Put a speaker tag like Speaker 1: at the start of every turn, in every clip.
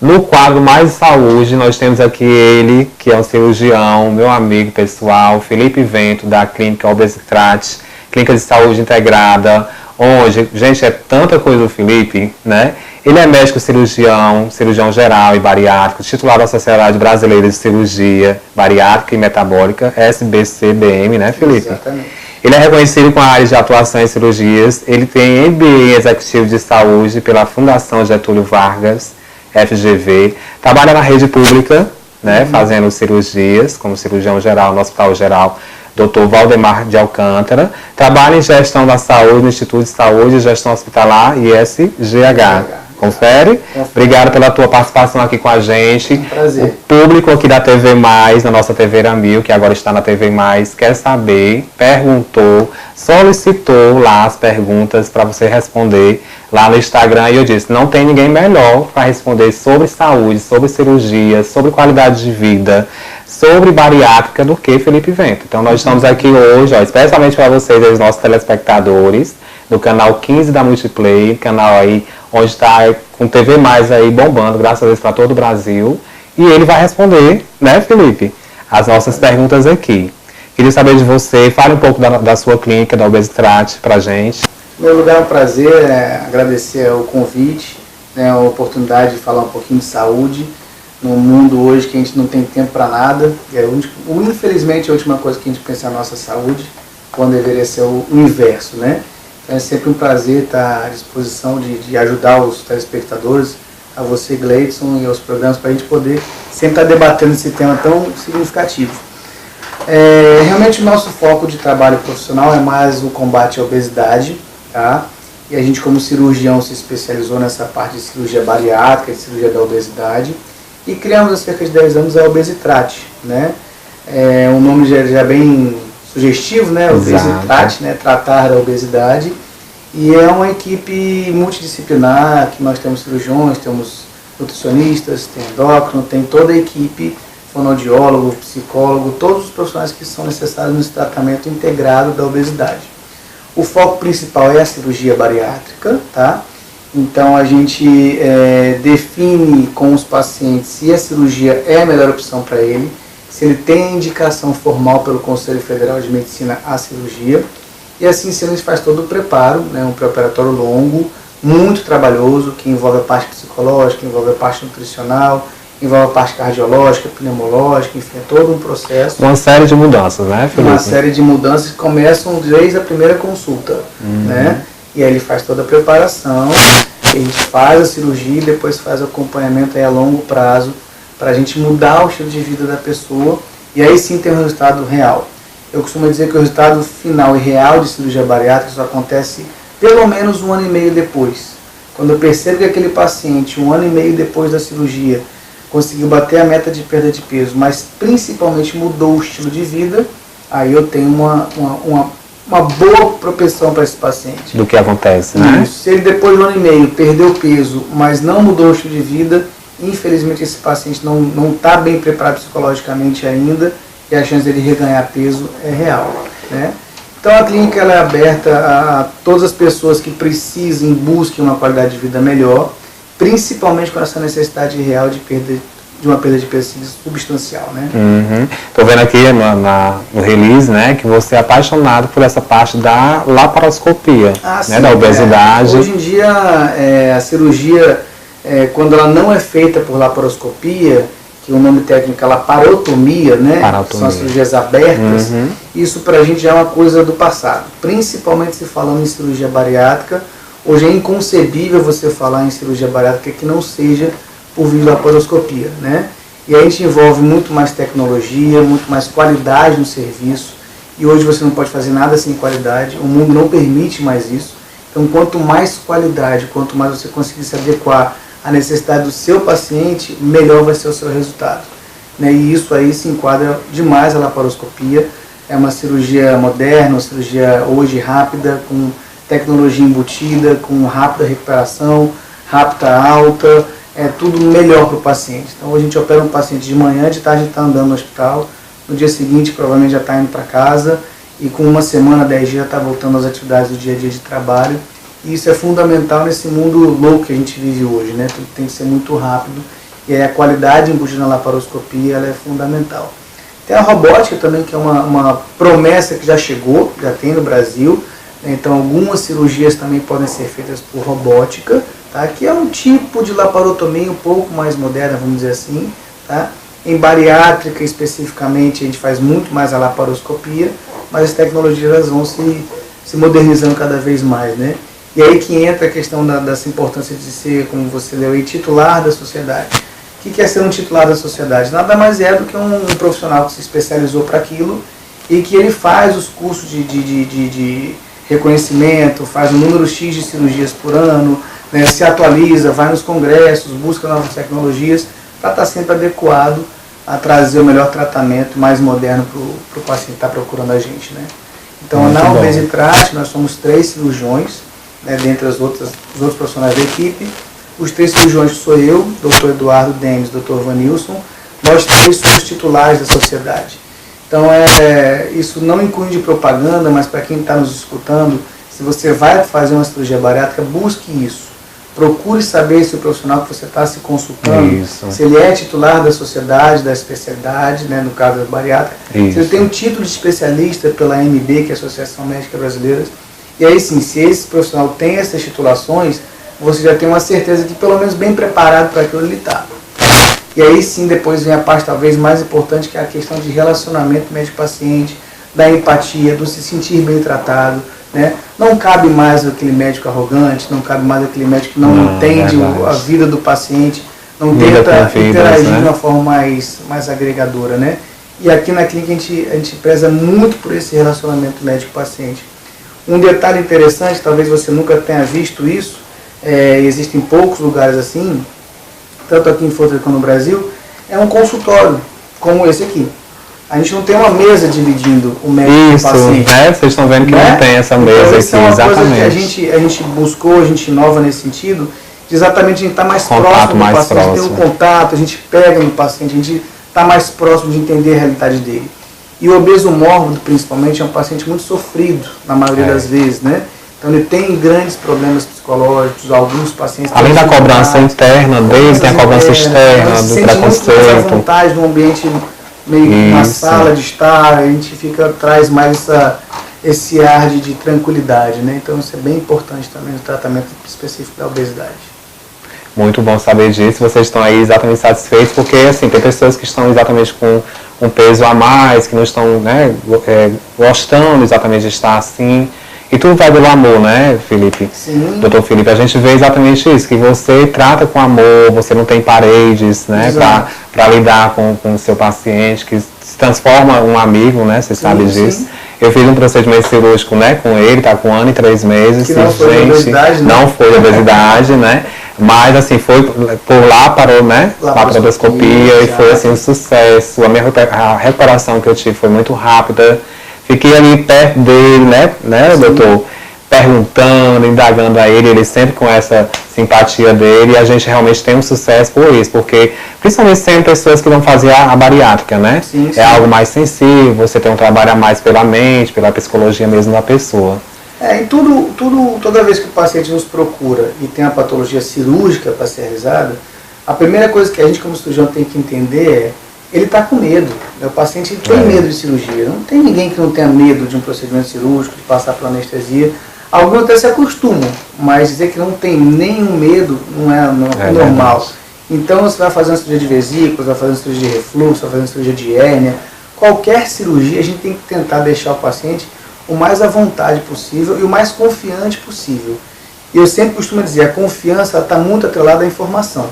Speaker 1: No quadro Mais Saúde, nós temos aqui ele, que é um cirurgião, meu amigo pessoal, Felipe Vento, da Clínica Obesitrate, Clínica de Saúde Integrada, onde, gente, é tanta coisa do Felipe, né? Ele é médico cirurgião, cirurgião geral e bariátrico, titular da Sociedade Brasileira de Cirurgia Bariátrica e Metabólica, SBCBM, né, Felipe?
Speaker 2: Exatamente.
Speaker 1: Ele é reconhecido com a área de atuação em cirurgias, ele tem MBA em Executivo de Saúde pela Fundação Getúlio Vargas, FGV, trabalha na rede pública, né, fazendo cirurgias, como cirurgião geral no Hospital Geral Dr. Valdemar de Alcântara, trabalha em gestão da saúde no Instituto de Saúde e Gestão Hospitalar, ISGH. Confere? Obrigado pela tua participação aqui com a gente.
Speaker 2: Um prazer.
Speaker 1: O público aqui da TV Mais, na nossa TV Iramil, que agora está na TV Mais, quer saber, perguntou, solicitou lá as perguntas para você responder lá no Instagram. E eu disse, não tem ninguém melhor para responder sobre saúde, sobre cirurgia, sobre qualidade de vida, sobre bariátrica do que Felipe Vento. Então nós estamos aqui hoje, ó, especialmente para vocês, os nossos telespectadores, no canal 15 da Multiplay, canal aí onde está com TV Mais aí bombando, graças a Deus, para todo o Brasil. E ele vai responder, né, Felipe, as nossas perguntas aqui. Queria saber de você, fale um pouco da sua clínica, da Obesitrate, para a gente.
Speaker 2: Em primeiro lugar, é um prazer agradecer o convite, né, a oportunidade de falar um pouquinho de saúde, num mundo hoje que a gente não tem tempo para nada. Infelizmente, a última coisa que a gente pensa é a nossa saúde, quando deveria ser o inverso, né? É sempre um prazer estar à disposição de ajudar os telespectadores, a você, Gleidson, e aos programas, para a gente poder sempre estar debatendo esse tema tão significativo. Realmente o nosso foco de trabalho profissional é mais o combate à obesidade, tá? E a gente, como cirurgião, se especializou nessa parte de cirurgia bariátrica, de cirurgia da obesidade, e criamos há cerca de 10 anos a Obesitrate, né? Um nome já bem sugestivo, né? Obesitrate, né? Tratar da obesidade. E é uma equipe multidisciplinar, que nós temos cirurgiões, temos nutricionistas, tem endócrino, tem toda a equipe, fonoaudiólogo, psicólogo, todos os profissionais que são necessários nesse tratamento integrado da obesidade. O foco principal é a cirurgia bariátrica, tá? Então a gente define com os pacientes se a cirurgia é a melhor opção para ele, se ele tem indicação formal pelo Conselho Federal de Medicina à cirurgia, e assim sendo a gente faz todo o preparo, né, um pré-operatório longo, muito trabalhoso, que envolve a parte psicológica, envolve a parte nutricional, envolve a parte cardiológica, pneumológica, enfim, é todo um processo.
Speaker 1: Uma série de mudanças, né, Felipe?
Speaker 2: Uma série de mudanças que começam desde a primeira consulta, né? E aí ele faz toda a preparação, a gente faz a cirurgia e depois faz o acompanhamento aí a longo prazo para a gente mudar o estilo de vida da pessoa e aí sim ter um resultado real. Eu costumo dizer que o resultado final e real de cirurgia bariátrica só acontece pelo menos 1 ano e meio depois. Quando eu percebo que aquele paciente, 1 ano e meio depois da cirurgia, conseguiu bater a meta de perda de peso, mas principalmente mudou o estilo de vida, aí eu tenho uma boa propensão para esse paciente.
Speaker 1: Do que acontece, né?
Speaker 2: Se ele depois de 1 ano e meio perdeu peso, mas não mudou o estilo de vida, infelizmente esse paciente não está bem preparado psicologicamente ainda e a chance dele reganhar peso é real, né? Então a clínica ela é aberta a todas as pessoas que precisem, busquem uma qualidade de vida melhor, principalmente com essa necessidade real de uma perda de peso substancial, né?
Speaker 1: Tô vendo aqui no release, né, que você é apaixonado por essa parte da laparoscopia, né, sim, da obesidade.
Speaker 2: Hoje em dia, a cirurgia, quando ela não é feita por laparoscopia, que o nome técnico é laparotomia, né? São as cirurgias abertas, isso pra gente já é uma coisa do passado. Principalmente se falando em cirurgia bariátrica, hoje é inconcebível você falar em cirurgia bariátrica que não seja por via de laparoscopia, né? E aí a gente envolve muito mais tecnologia, muito mais qualidade no serviço, e hoje você não pode fazer nada sem qualidade, o mundo não permite mais isso. Então quanto mais qualidade, quanto mais você conseguir se adequar à necessidade do seu paciente, melhor vai ser o seu resultado, né? E isso aí se enquadra demais a laparoscopia, é uma cirurgia moderna, uma cirurgia hoje rápida, com tecnologia embutida, com rápida recuperação, rápida alta, é tudo melhor para o paciente. Então hoje a gente opera um paciente de manhã, de tarde está andando no hospital, no dia seguinte provavelmente já está indo para casa e com 1 semana, 10 dias já está voltando às atividades do dia a dia de trabalho. E isso é fundamental nesse mundo louco que a gente vive hoje, né? Tudo tem que ser muito rápido E aí a qualidade embutida na laparoscopia ela é fundamental. Tem a robótica também, que é uma promessa que já chegou, já tem no Brasil. Então algumas cirurgias também podem ser feitas por robótica, tá? Que é um tipo de laparotomia um pouco mais moderna, vamos dizer assim. Tá? Em bariátrica especificamente a gente faz muito mais a laparoscopia, mas as tecnologias elas vão se modernizando cada vez mais, né? E aí que entra a questão dessa importância de ser, como você leu aí, titular da sociedade. O que é ser um titular da sociedade? Nada mais é do que um profissional que se especializou para aquilo e que ele faz os cursos de reconhecimento, faz um número X de cirurgias por ano, né, se atualiza, vai nos congressos, busca novas tecnologias para estar sempre adequado a trazer o melhor tratamento mais moderno para o paciente que está procurando a gente, né? Então, muito na Obesitrate, nós somos 3 cirurgiões, né, dentre os outros profissionais da equipe. Os 3 cirurgiões sou eu, Dr. Eduardo Demes, Dr. Vanilson, nós 3 somos titulares da sociedade. Então, isso não inclui de propaganda, mas para quem está nos escutando, se você vai fazer uma cirurgia bariátrica, busque isso. Procure saber se o profissional que você está se consultando, se ele é titular da sociedade, da especialidade, né, no caso da bariátrica, se ele tem um título de especialista pela AMB, que é a Associação Médica Brasileira. E aí sim, se esse profissional tem essas titulações, você já tem uma certeza que pelo menos bem preparado para aquilo ele está. E aí sim, depois vem a parte talvez mais importante, que é a questão de relacionamento médico-paciente, da empatia, do se sentir bem tratado, né? Não cabe mais aquele médico arrogante, não cabe mais aquele médico que não entende a vida do paciente, não tenta interagir, né, de uma forma mais agregadora, né? E aqui na clínica a gente preza muito por esse relacionamento médico-paciente. Um detalhe interessante, talvez você nunca tenha visto isso, existem poucos lugares assim, tanto aqui em Fortaleza quanto no Brasil, é um consultório, como esse aqui. A gente não tem uma mesa dividindo o médico e o paciente. Isso, né? Vocês estão vendo que não tem essa mesa aqui, exatamente. Então, é uma coisa que a gente buscou, a gente inova nesse sentido, de exatamente a gente estar mais próximo do paciente, ter um contato, a gente pega no paciente, a gente está mais próximo de entender a realidade dele. E o obeso mórbido, principalmente, é um paciente muito sofrido, na maioria das vezes, né? Então ele tem grandes problemas psicológicos, alguns pacientes... Além da cobrança interna dele, tem a cobrança externa, do preconceito. A vontade do ambiente, meio que uma sala de estar, a gente traz mais esse ar de tranquilidade, né? Então isso é bem importante também no tratamento específico da obesidade. Muito bom saber disso, vocês estão aí exatamente satisfeitos, porque assim, tem pessoas que estão exatamente com um peso a mais, que não estão, né, gostando exatamente de estar assim. E tudo vai pelo amor, né, Felipe? Sim. Doutor Felipe, a gente vê exatamente isso, que você trata com amor, você não tem paredes, né, para lidar com o seu paciente, que se transforma um amigo, né, você sabe disso. Sim. Eu fiz um procedimento cirúrgico, né, com ele, tá com 1 ano e 3 meses. Que não foi obesidade, né? Não foi obesidade, né? Mas assim, foi por lá parou, né? Laparoscopia e foi assim um sucesso. A recuperação que eu tive foi muito rápida. Fiquei ali perto dele, né, doutor? Perguntando, indagando a ele sempre com essa simpatia dele, e a gente realmente tem um sucesso por isso, porque principalmente sendo pessoas que vão fazer a bariátrica, né? Sim. É algo mais sensível, você tem um trabalho a mais pela mente, pela psicologia mesmo da pessoa. E toda vez que o paciente nos procura e tem a patologia cirúrgica para ser realizada, a primeira coisa que a gente como cirurgião tem que entender ele está com medo. O paciente tem medo de cirurgia. Não tem ninguém que não tenha medo de um procedimento cirúrgico, de passar por anestesia. Alguns até se acostumam, mas dizer que não tem nenhum medo não é normal. Então você vai fazer uma cirurgia de vesículas, vai fazer uma cirurgia de refluxo, vai fazer uma cirurgia de hérnia. Qualquer cirurgia a gente tem que tentar deixar o paciente o mais à vontade possível e o mais confiante possível. E eu sempre costumo dizer, a confiança está muito atrelada à informação.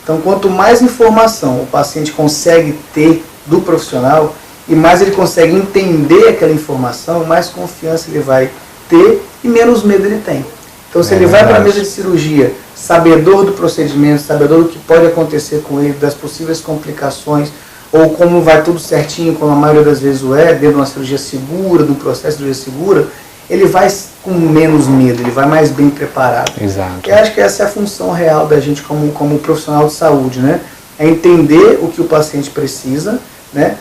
Speaker 2: Então, quanto mais informação o paciente consegue ter do profissional e mais ele consegue entender aquela informação, mais confiança ele vai ter e menos medo ele tem. Então, se ele vai para a mesa de cirurgia, sabedor do procedimento, sabedor do que pode acontecer com ele, das possíveis complicações, ou como vai tudo certinho, como a maioria das vezes dentro de uma cirurgia segura, de um processo de cirurgia segura, ele vai com menos medo, ele vai mais bem preparado. Exato. Eu acho que essa é a função real da gente como profissional de saúde, né? É entender o que o paciente precisa, né?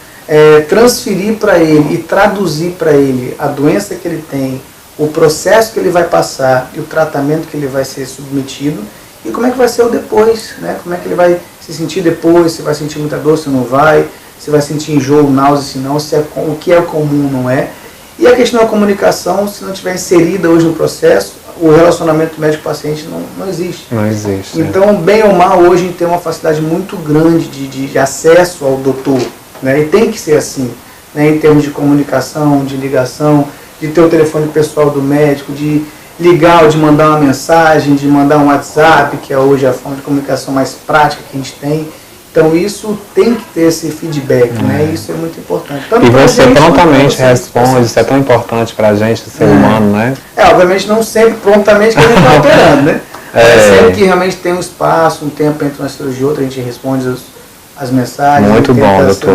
Speaker 2: Transferir para ele e traduzir para ele a doença que ele tem, o processo que ele vai passar e o tratamento que ele vai ser submetido e como é que vai ser o depois, né? Como é que ele vai se sentir depois, se vai sentir muita dor, se não vai, se vai sentir enjoo, náusea, se não, se é, o que é comum não é. E a questão da comunicação, se não estiver inserida hoje no processo, o relacionamento médico-paciente não existe.
Speaker 1: Não existe.
Speaker 2: Então, bem ou mal, hoje a gente tem uma facilidade muito grande de acesso ao doutor, né? E tem que ser assim, né? Em termos de comunicação, de ligação, de ter o telefone pessoal do médico, de ligar ou de mandar uma mensagem, de mandar um WhatsApp, que é hoje a forma de comunicação mais prática que a gente tem. Então isso tem que ter esse feedback, né? Isso é muito importante. Tanto
Speaker 1: e você
Speaker 2: gente,
Speaker 1: prontamente responde, isso é tão importante para a gente, ser humano, né?
Speaker 2: Obviamente não sempre prontamente que a gente está operando, né? Sempre que realmente tem um espaço, um tempo entre uma cirurgia e outra, a gente responde as mensagens.
Speaker 1: Muito bom, doutor.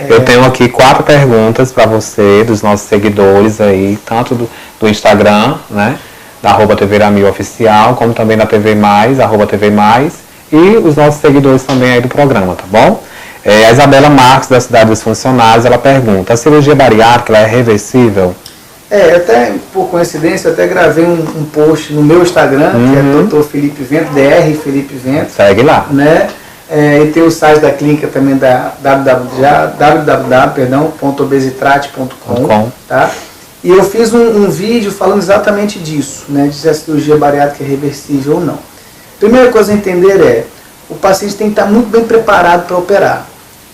Speaker 1: Eu tenho aqui 4 perguntas para você, dos nossos seguidores aí, tanto do Instagram, né? Da @TVRamil Oficial, como também da TV Mais, @TV Mais. E os nossos seguidores também aí do programa, tá bom? A Isabela Marques, da Cidade dos Funcionários, ela pergunta, a cirurgia bariátrica é reversível?
Speaker 2: Até por coincidência, eu até gravei um post no meu Instagram, que é Dr. Felipe Vento, DR Felipe Vento.
Speaker 1: Segue lá.
Speaker 2: Né? E tem o site da clínica também, da www.obesitrate.com, tá? E eu fiz um vídeo falando exatamente disso, né? De se a cirurgia bariátrica é reversível ou não. Primeira coisa a entender é, o paciente tem que estar muito bem preparado para operar.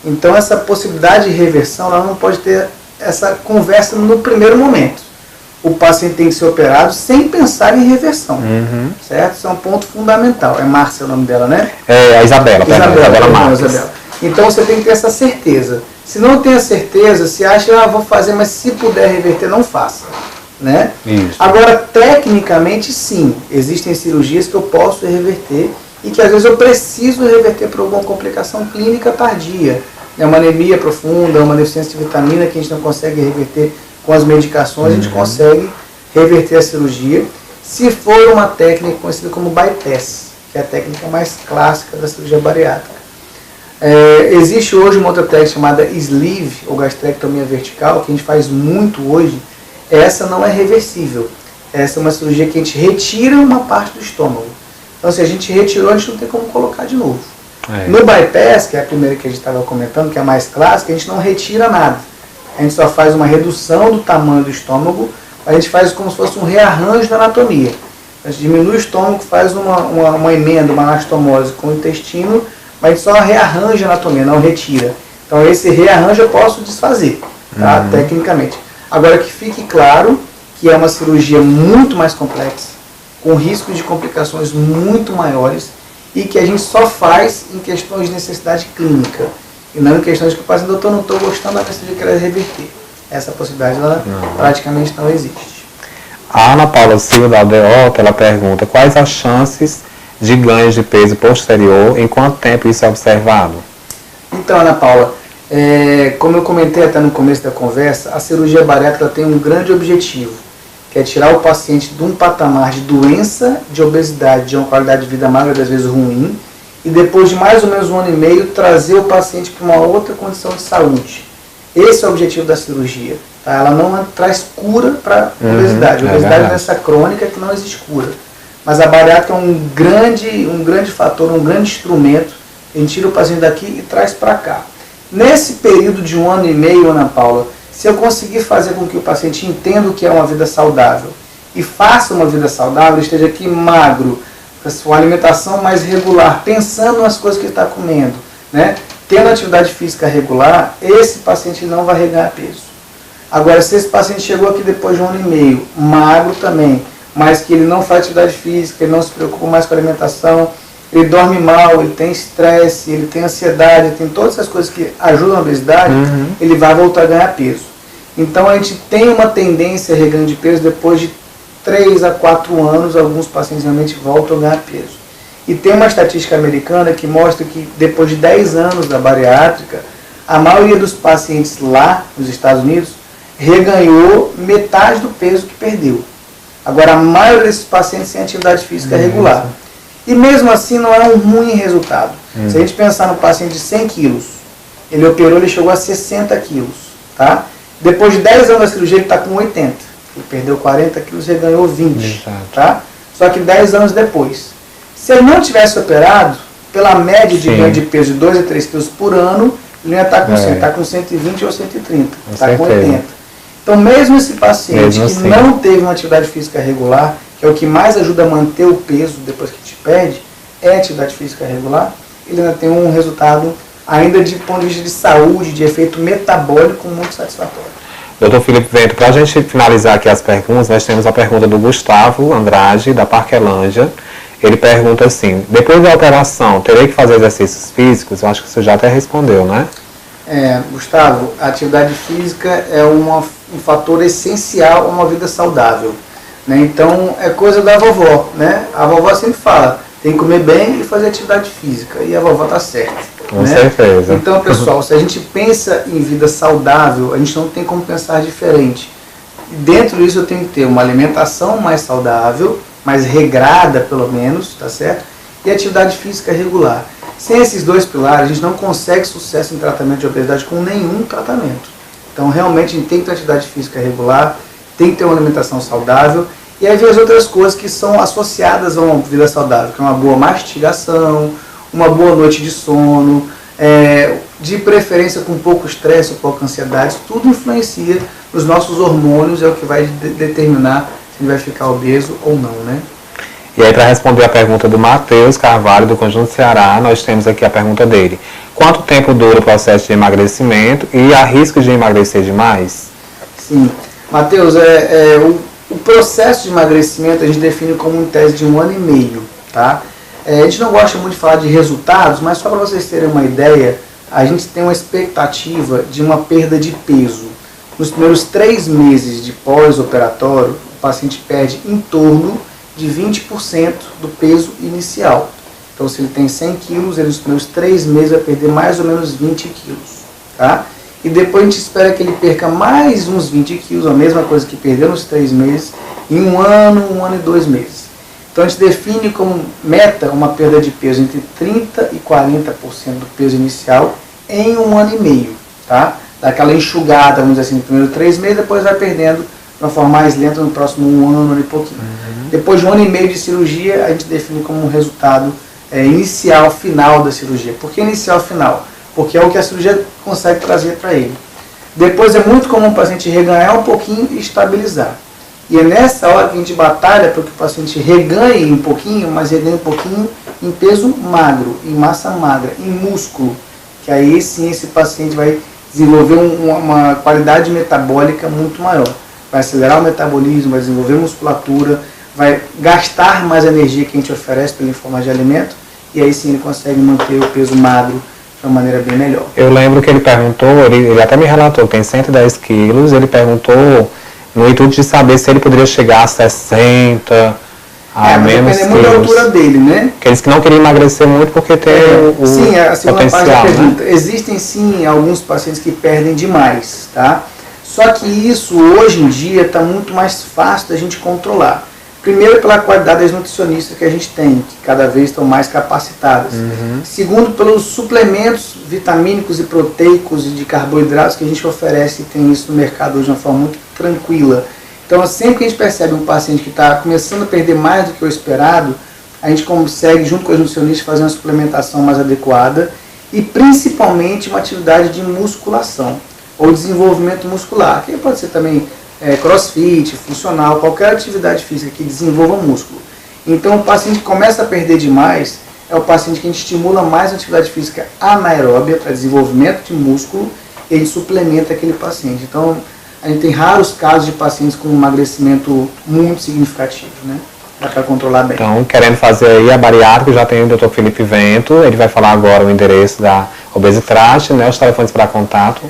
Speaker 2: Então essa possibilidade de reversão, ela não pode ter essa conversa no primeiro momento. O paciente tem que ser operado sem pensar em reversão, certo? Isso é um ponto fundamental. É Márcia o nome dela, né?
Speaker 1: A Isabela, Isabela Marques.
Speaker 2: Então você tem que ter essa certeza. Se não tem a certeza, se acha, vou fazer, mas se puder reverter, não faça. Né? Agora, tecnicamente, sim, existem cirurgias que eu posso reverter e que às vezes eu preciso reverter por alguma complicação clínica tardia, né? Uma anemia profunda, uma deficiência de vitamina que a gente não consegue reverter com as medicações, a gente consegue reverter a cirurgia se for uma técnica conhecida como bypass, que é a técnica mais clássica da cirurgia bariátrica. Existe hoje uma outra técnica chamada sleeve, ou gastrectomia vertical, que a gente faz muito hoje. Essa não é reversível. Essa é uma cirurgia que a gente retira uma parte do estômago. Então, se a gente retirou, a gente não tem como colocar de novo. No bypass, que é a primeira que a gente estava comentando, que é a mais clássica, a gente não retira nada. A gente só faz uma redução do tamanho do estômago, a gente faz como se fosse um rearranjo da anatomia. A gente diminui o estômago, faz uma emenda, uma anastomose com o intestino, mas a gente só rearranja a anatomia, não retira. Então, esse rearranjo eu posso desfazer, tá? Tecnicamente. Agora que fique claro que é uma cirurgia muito mais complexa, com riscos de complicações muito maiores e que a gente só faz em questões de necessidade clínica e não em questões que o paciente, doutor, não estou gostando da cirurgia, quero reverter. Essa possibilidade ela praticamente não existe.
Speaker 1: A Ana Paula Silva, da Aldeota, ela pergunta quais as chances de ganho de peso posterior, em quanto tempo isso é observado?
Speaker 2: Então, Ana Paula, como eu comentei até no começo da conversa, a cirurgia bariátrica tem um grande objetivo, que é tirar o paciente de um patamar de doença, de obesidade, de uma qualidade de vida magra, às vezes ruim, e depois de mais ou menos 1 ano e meio, trazer o paciente para uma outra condição de saúde. Esse é o objetivo da cirurgia. Tá? Ela não traz cura para a obesidade. A obesidade é doença crônica que não existe cura. Mas a bariátrica é um grande fator, um grande instrumento. A gente tira o paciente daqui e traz para cá. Nesse período de 1 ano e meio, Ana Paula, se eu conseguir fazer com que o paciente entenda o que é uma vida saudável e faça uma vida saudável, esteja aqui magro, com a sua alimentação mais regular, pensando nas coisas que ele está comendo, né? Tendo atividade física regular, esse paciente não vai reganhar peso. Agora, se esse paciente chegou aqui depois de 1 ano e meio, magro também, mas que ele não faz atividade física, ele não se preocupa mais com a alimentação, ele dorme mal, ele tem estresse, ele tem ansiedade, ele tem todas essas coisas que ajudam a obesidade, ele vai voltar a ganhar peso. Então a gente tem uma tendência a reganho de peso depois de 3 a 4 anos, alguns pacientes realmente voltam a ganhar peso. E tem uma estatística americana que mostra que depois de 10 anos da bariátrica, a maioria dos pacientes lá nos Estados Unidos reganhou metade do peso que perdeu. Agora, a maioria desses pacientes tem atividade física regular. E mesmo assim não é um ruim resultado. Se a gente pensar no paciente de 100 quilos, ele operou, ele chegou a 60 quilos. Tá? Depois de 10 anos da cirurgia, ele está com 80. Ele perdeu 40 quilos e ganhou 20. Tá? Só que 10 anos depois. Se ele não tivesse operado, pela média de ganho de peso de 2 a 3 quilos por ano, ele não está com 100, está com 120 ou 130, está com 80. Então, mesmo esse paciente que não teve uma atividade física regular, que é o que mais ajuda a manter o peso depois que te perde, é atividade física regular, ele ainda tem um resultado, ainda de ponto de vista de saúde, de efeito metabólico, muito satisfatório.
Speaker 1: Doutor Felipe Vento, para a gente finalizar aqui as perguntas, nós temos a pergunta do Gustavo Andrade, da Parquelândia. Ele pergunta assim, depois da operação, terei que fazer exercícios físicos? Eu acho que você já até respondeu, né?
Speaker 2: Gustavo, a atividade física é um fator essencial a uma vida saudável, né? Então, é coisa da vovó, né? A vovó sempre fala, tem que comer bem e fazer atividade física, e a vovó está certa.
Speaker 1: Com certeza.
Speaker 2: Então, pessoal, se a gente pensa em vida saudável, a gente não tem como pensar diferente. Dentro disso eu tenho que ter uma alimentação mais saudável, mais regrada pelo menos, tá certo? E atividade física regular. Sem esses dois pilares, a gente não consegue sucesso em tratamento de obesidade com nenhum tratamento. Então, realmente, a gente tem que ter atividade física regular, tem que ter uma alimentação saudável, e aí vem as outras coisas que são associadas a uma vida saudável, que é uma boa mastigação, uma boa noite de sono, de preferência com pouco estresse ou pouca ansiedade, tudo influencia nos nossos hormônios, é o que vai determinar se ele vai ficar obeso ou não, né?
Speaker 1: E aí, para responder a pergunta do Matheus Carvalho, do Conjunto Ceará, nós temos aqui a pergunta dele. Quanto tempo dura o processo de emagrecimento e há risco de emagrecer demais?
Speaker 2: Sim, Matheus, o processo de emagrecimento a gente define como em tese de 1 ano e meio, tá? A gente não gosta muito de falar de resultados, mas só para vocês terem uma ideia, a gente tem uma expectativa de uma perda de peso. Nos primeiros 3 meses de pós-operatório, o paciente perde em torno de 20% do peso inicial. Então, se ele tem 100 quilos, ele nos primeiros 3 meses vai perder mais ou menos 20 quilos. Tá? E depois a gente espera que ele perca mais uns 20 quilos, a mesma coisa que perdeu nos 3 meses, em 1 ano e 2 meses. Então a gente define como meta uma perda de peso entre 30% e 40% do peso inicial em 1 ano e meio. Tá? Daquela enxugada, vamos dizer assim, no primeiro 3 meses, depois vai perdendo de uma forma mais lenta no próximo 1 ano e pouquinho. Depois de 1 ano e meio de cirurgia, a gente define como um resultado inicial, final da cirurgia. Por que inicial, final? Porque é o que a cirurgia consegue trazer para ele. Depois é muito comum o paciente reganhar um pouquinho e estabilizar. E é nessa hora que a gente batalha para que o paciente reganhe um pouquinho, mas reganhe um pouquinho em peso magro, em massa magra, em músculo. Que aí sim esse paciente vai desenvolver uma qualidade metabólica muito maior. Vai acelerar o metabolismo, vai desenvolver musculatura, vai gastar mais energia que a gente oferece pela forma de alimento, e aí sim ele consegue manter o peso magro de uma maneira bem melhor.
Speaker 1: Eu lembro que ele perguntou, ele até me relatou que tem 110 quilos, ele perguntou no intuito de saber se ele poderia chegar a 60, a menos
Speaker 2: quilos. Depende muito da altura dele, né?
Speaker 1: Aqueles que não queriam emagrecer muito porque tem o
Speaker 2: sim, a segunda
Speaker 1: potencial,
Speaker 2: parte da pergunta.
Speaker 1: Né?
Speaker 2: Existem sim alguns pacientes que perdem demais, tá? Só que isso hoje em dia está muito mais fácil da gente controlar. Primeiro, pela qualidade das nutricionistas que a gente tem, que cada vez estão mais capacitadas. Segundo, pelos suplementos vitamínicos e proteicos e de carboidratos que a gente oferece e tem isso no mercado hoje de uma forma muito tranquila. Então, sempre que a gente percebe um paciente que está começando a perder mais do que o esperado, a gente consegue, junto com os nutricionistas, fazer uma suplementação mais adequada e, principalmente, uma atividade de musculação ou desenvolvimento muscular, que pode ser também crossfit, funcional, qualquer atividade física que desenvolva músculo. Então, o paciente que começa a perder demais é o paciente que a gente estimula mais a atividade física anaeróbia para desenvolvimento de músculo e a gente suplementa aquele paciente. Então, a gente tem raros casos de pacientes com emagrecimento muito significativo, né? Dá para controlar bem.
Speaker 1: Então, querendo fazer aí a bariátrica, já tem o Dr. Felipe Vento, ele vai falar agora o endereço da Obesitrate, né, os telefones para contato.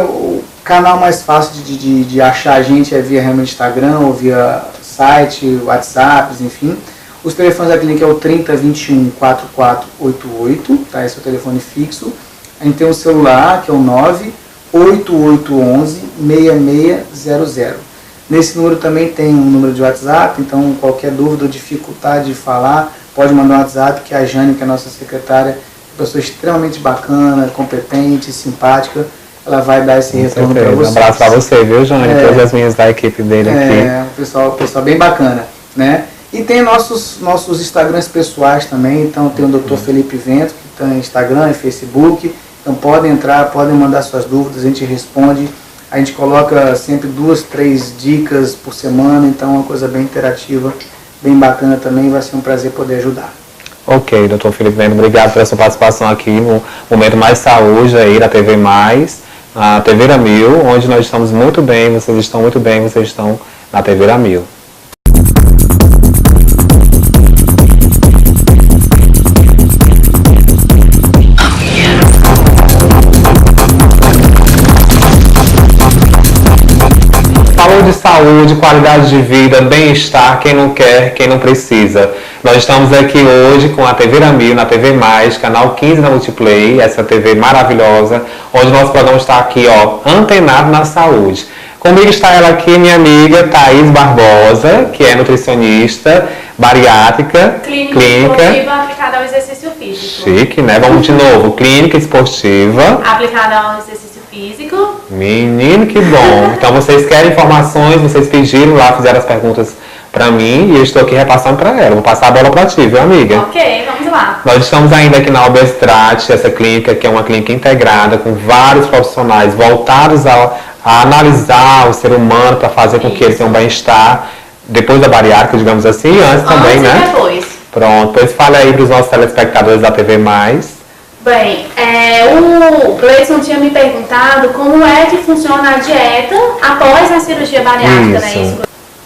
Speaker 2: O canal mais fácil de achar a gente é via realmente Instagram, ou via site, WhatsApp, enfim. Os telefones da clínica é o 3021 4488, tá? Esse é o telefone fixo. A gente tem um celular, que é o 98811 6600. Nesse número também tem um número de WhatsApp, então qualquer dúvida ou dificuldade de falar, pode mandar um WhatsApp, que a Jane, que é a nossa secretária, uma pessoa extremamente bacana, competente, simpática, ela vai dar esse retorno para você.
Speaker 1: Um abraço para você, viu, Jane? Todas as minhas da equipe dele aqui.
Speaker 2: Pessoal bem bacana, né? E tem nossos Instagrams pessoais também, então tem o Dr. Felipe Vento, que está no Instagram e Facebook, então podem entrar, podem mandar suas dúvidas, a gente responde. A gente coloca sempre 2, 3 dicas por semana, então é uma coisa bem interativa, bem bacana também, vai ser um prazer poder ajudar.
Speaker 1: Ok, doutor Felipe Vento, obrigado pela sua participação aqui no Momento Mais Saúde aí da TV Mais, a TV Ramil, onde nós estamos muito bem, vocês estão muito bem, vocês estão na TV Ramil. Saúde, qualidade de vida, bem-estar, quem não quer, quem não precisa. Nós estamos aqui hoje com a TV Ramil, na TV Mais, canal 15 da Multiplay, essa TV maravilhosa, onde o nosso programa está aqui, ó, antenado na saúde. Comigo está ela aqui, minha amiga Thaís Barbosa, que é nutricionista, bariátrica,
Speaker 3: clínica esportiva aplicada ao exercício físico.
Speaker 1: Chique, né? Vamos de novo, clínica esportiva
Speaker 3: aplicada ao exercício físico.
Speaker 1: Menino, que bom! Então vocês querem informações, vocês pediram lá, fizeram as perguntas pra mim e eu estou aqui repassando pra ela. Vou passar a bola pra ti, viu, amiga?
Speaker 3: Ok, vamos lá.
Speaker 1: Nós estamos ainda aqui na Obestrate, essa clínica que é uma clínica integrada com vários profissionais voltados a analisar o ser humano para fazer com que ele tenha um bem-estar depois da bariátrica, digamos assim, e antes também, né?
Speaker 3: E depois.
Speaker 1: Pronto, pois fala aí para os nossos telespectadores da TV Mais.
Speaker 3: Bem, o Gleison tinha me perguntado como é que funciona a dieta após a cirurgia bariátrica, né? Isso.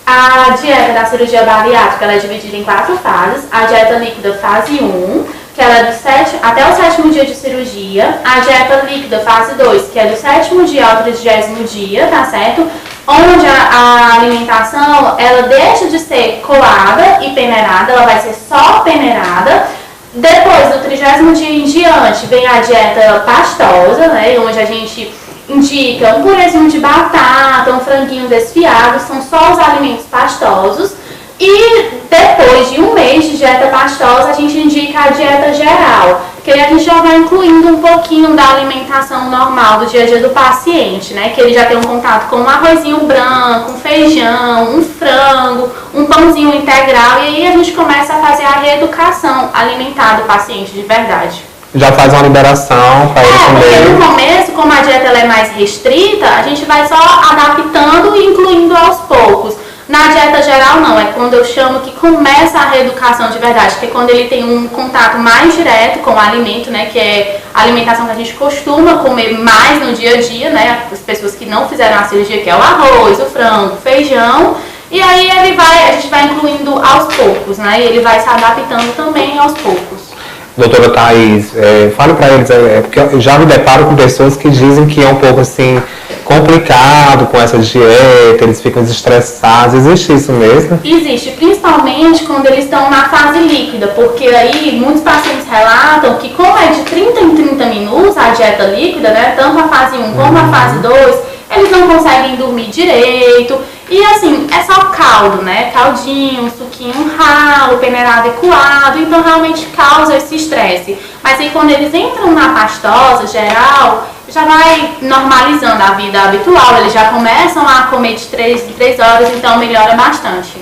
Speaker 3: A dieta da cirurgia bariátrica ela é dividida em 4 fases. A dieta líquida fase 1, que ela é até o 7º dia de cirurgia. A dieta líquida fase 2, que é do 7º dia ao 30º dia, tá certo? Onde a alimentação, ela deixa de ser coada e peneirada, ela vai ser só peneirada. Depois do 30º dia em diante, vem a dieta pastosa, né? Onde a gente indica um purezinho de batata, um franguinho desfiado, são só os alimentos pastosos. E depois de um mês de dieta pastosa, a gente indica a dieta geral, que aí a gente já vai incluindo um pouquinho da alimentação normal do dia a dia do paciente, né? Que ele já tem um contato com um arrozinho branco, um feijão, um frango, um pãozinho integral, e aí a gente começa a fazer a reeducação alimentar do paciente de verdade.
Speaker 1: Já faz uma liberação para ele comer.
Speaker 3: Porque no começo, como a dieta ela é mais restrita, a gente vai só adaptando e incluindo aos poucos. Na dieta geral não, é quando eu chamo que começa a reeducação de verdade, que é quando ele tem um contato mais direto com o alimento, né, que é a alimentação que a gente costuma comer mais no dia a dia, né, as pessoas que não fizeram a cirurgia, que é o arroz, o frango, o feijão, e aí a gente vai incluindo aos poucos, né, e ele vai se adaptando também aos poucos.
Speaker 1: Doutora Thaís, fale para eles, porque eu já me deparo com pessoas que dizem que é um pouco assim complicado com essa dieta, eles ficam estressados, existe isso mesmo?
Speaker 3: Existe, principalmente quando eles estão na fase líquida, porque aí muitos pacientes relatam que como é de 30 em 30 minutos a dieta líquida, né, tanto a fase 1 como a fase 2, eles não conseguem dormir direito. E assim, é só caldo, né? Caldinho, suquinho ralo, peneirado e coado, então realmente causa esse estresse. Mas aí quando eles entram na pastosa geral, já vai normalizando a vida habitual, eles já começam a comer de 3 em 3 horas, então melhora bastante.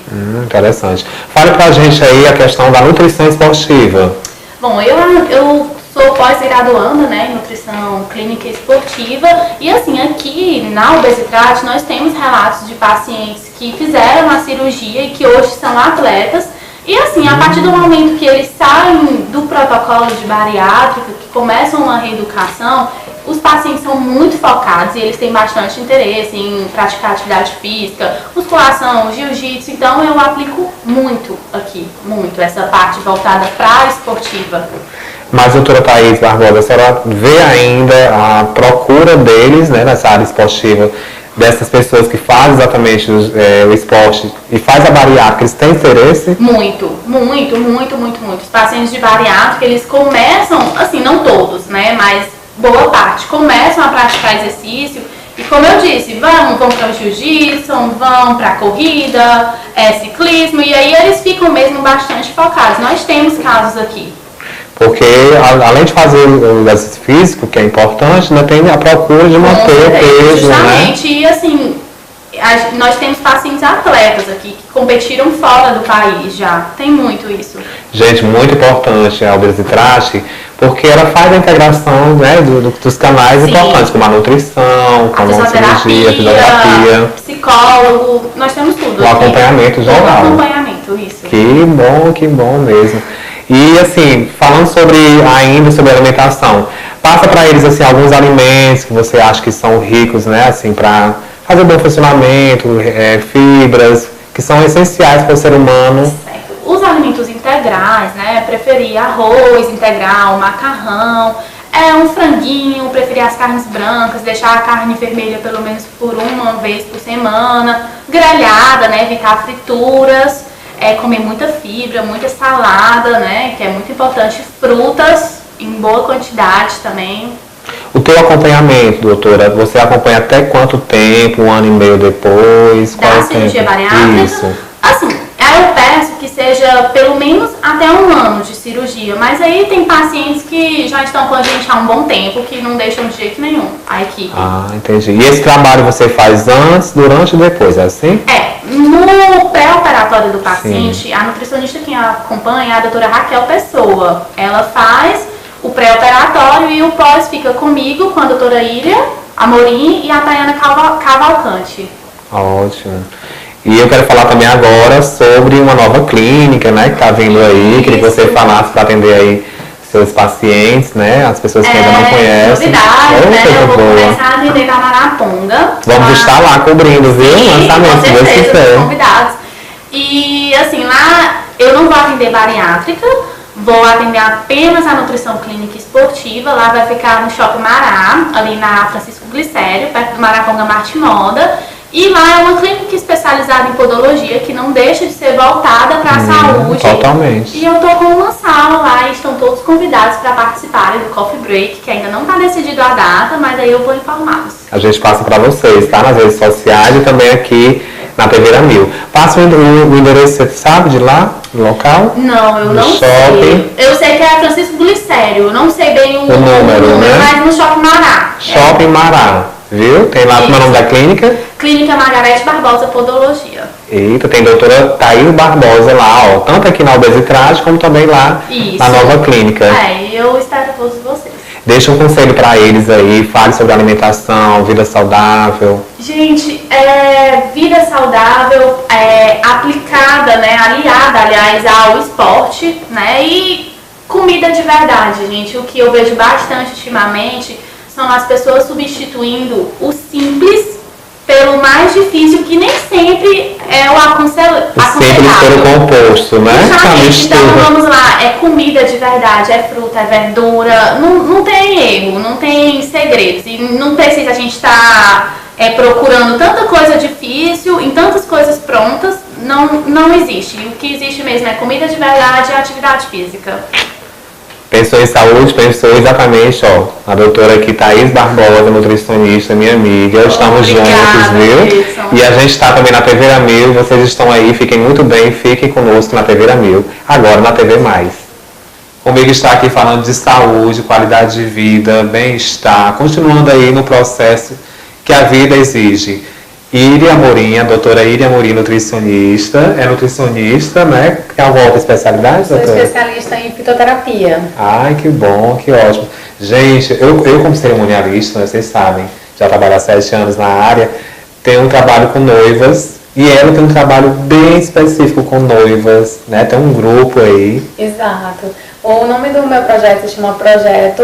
Speaker 1: Interessante. Fale pra gente aí a questão da nutrição esportiva.
Speaker 3: Bom, eu sou pós-graduanda, né, em nutrição clínica esportiva, e assim, aqui na Obestrate nós temos relatos de pacientes que fizeram a cirurgia e que hoje são atletas, e assim, a partir do momento que eles saem do protocolo de bariátrica, que começam uma reeducação, os pacientes são muito focados e eles têm bastante interesse em praticar atividade física, musculação, jiu-jitsu, então eu aplico muito aqui, muito, essa parte voltada para a esportiva.
Speaker 1: Mas, doutora Thaís Barbosa, a senhora vê ainda a procura deles, né, nessa área esportiva, dessas pessoas que fazem exatamente o esporte e faz a bariátrica, eles têm interesse?
Speaker 3: Muito. Os pacientes de bariátrica, eles começam, assim, não todos, né, mas boa parte, começam a praticar exercício e, como eu disse, vão para o jiu-jitsu, vão para a corrida, ciclismo, e aí eles ficam mesmo bastante focados. Nós temos casos aqui.
Speaker 1: Porque, além de fazer o exercício físico, que é importante, ainda tem a procura de manter o peso,
Speaker 3: justamente, né? E assim, Nós temos pacientes atletas aqui que competiram fora do país já. Tem muito isso.
Speaker 1: Gente, muito importante a Obesitrate, porque ela faz a integração, né, dos canais importantes, como a nutrição, como a cirurgia, a fisioterapia,
Speaker 3: psicólogo, nós temos tudo.
Speaker 1: O acompanhamento geral.
Speaker 3: O acompanhamento, isso.
Speaker 1: Que bom mesmo. E assim, falando ainda sobre alimentação, passa para eles assim alguns alimentos que você acha que são ricos, né, assim, para fazer bom funcionamento, fibras, que são essenciais para o ser humano.
Speaker 3: Certo. Os alimentos integrais, né, preferir arroz integral, macarrão, um franguinho, preferir as carnes brancas, deixar a carne vermelha pelo menos por uma vez por semana, grelhada, né, evitar frituras, comer muita fibra, muita salada, né, que é muito importante, frutas em boa quantidade também.
Speaker 1: O teu acompanhamento, doutora, você acompanha até quanto tempo, 1 ano e meio depois?
Speaker 3: Da cirurgia bariátrica?
Speaker 1: Isso.
Speaker 3: Assim, eu peço que seja pelo menos até 1 ano de cirurgia, mas aí tem pacientes que já estão com a gente há um bom tempo, que não deixam de jeito nenhum a equipe.
Speaker 1: Ah, entendi. E esse trabalho você faz antes, durante e depois, é assim?
Speaker 3: No pré-operatório do paciente, sim, a nutricionista que acompanha é a doutora Raquel Pessoa. Ela faz o pré-operatório e o pós fica comigo, com a doutora Ilha Amorim e a Tayana Cavalcante.
Speaker 1: Ótimo. E eu quero falar também agora sobre uma nova clínica, né, que está vindo aí. Queria que você falasse para atender aí seus pacientes, né, as pessoas que ainda não conhecem.
Speaker 3: Novidade, né, eu vou começar a atender na Maraponga.
Speaker 1: Vamos estar lá cobrindo, viu?
Speaker 3: Sim,
Speaker 1: lançamento,
Speaker 3: com certeza, convidados. E assim, lá eu não vou atender bariátrica, vou atender apenas a nutrição clínica esportiva. Lá vai ficar no Shopping Mará, ali na Francisco Glicério, perto do Maraponga Martimoda. E lá é uma clínica especializada em podologia, que não deixa de ser voltada para a saúde.
Speaker 1: Totalmente.
Speaker 3: E eu tô com uma sala lá e estão todos convidados para participarem do Coffee Break, que ainda não está decidido a data, mas aí eu vou informá-los.
Speaker 1: A gente passa para vocês, tá? Nas redes sociais e também aqui na TV Amil. Passa o endereço, você sabe de lá, do local?
Speaker 3: Não, eu não sei. Eu sei que é Francisco Glicério, eu não sei bem o número, né? Mas no Shopping Mará.
Speaker 1: Shopping Mará, viu? Tem lá como é o nome da clínica?
Speaker 3: Clínica Margarete Barbosa Podologia.
Speaker 1: Eita, tem doutora Thaís Barbosa lá, ó. Tanto aqui na Obesitrate, como também lá na nova clínica.
Speaker 3: Eu espero todos vocês.
Speaker 1: Deixa um conselho para eles aí, fale sobre alimentação, vida saudável.
Speaker 3: Gente, vida saudável, aplicada, né, aliada, aliás, ao esporte, né, e comida de verdade, gente. O que eu vejo bastante ultimamente são as pessoas substituindo o simples pelo mais difícil, que nem sempre é o aconselhável.
Speaker 1: Simples pelo composto, né?
Speaker 3: Então vamos lá, é comida de verdade, é fruta, é verdura, não tem erro, não tem segredos. E não precisa a gente estar procurando tanta coisa difícil, em tantas coisas prontas, não existe. O que existe mesmo é comida de verdade e atividade física.
Speaker 1: Pensou em saúde, pensou exatamente, ó, a doutora aqui, Thaís Barbosa, nutricionista, minha amiga, estamos juntos, viu?
Speaker 3: Wilson.
Speaker 1: E a gente está também na TV Amil, vocês estão aí, fiquem muito bem, fiquem conosco na TV Amil, agora na TV Mais. Comigo está aqui falando de saúde, qualidade de vida, bem-estar, continuando aí no processo que a vida exige. Iria Amorim, a doutora Iria Amorim, nutricionista, nutricionista, né? Tem alguma outra especialidade, doutora?
Speaker 4: Sou especialista em fitoterapia.
Speaker 1: Ai, que bom, que ótimo. Gente, eu como cerimonialista, né, vocês sabem, já trabalho há 7 anos na área, tenho um trabalho com noivas e ela tem um trabalho bem específico com noivas, né? Tem um grupo aí.
Speaker 4: Exato. O nome do meu projeto se chama Projeto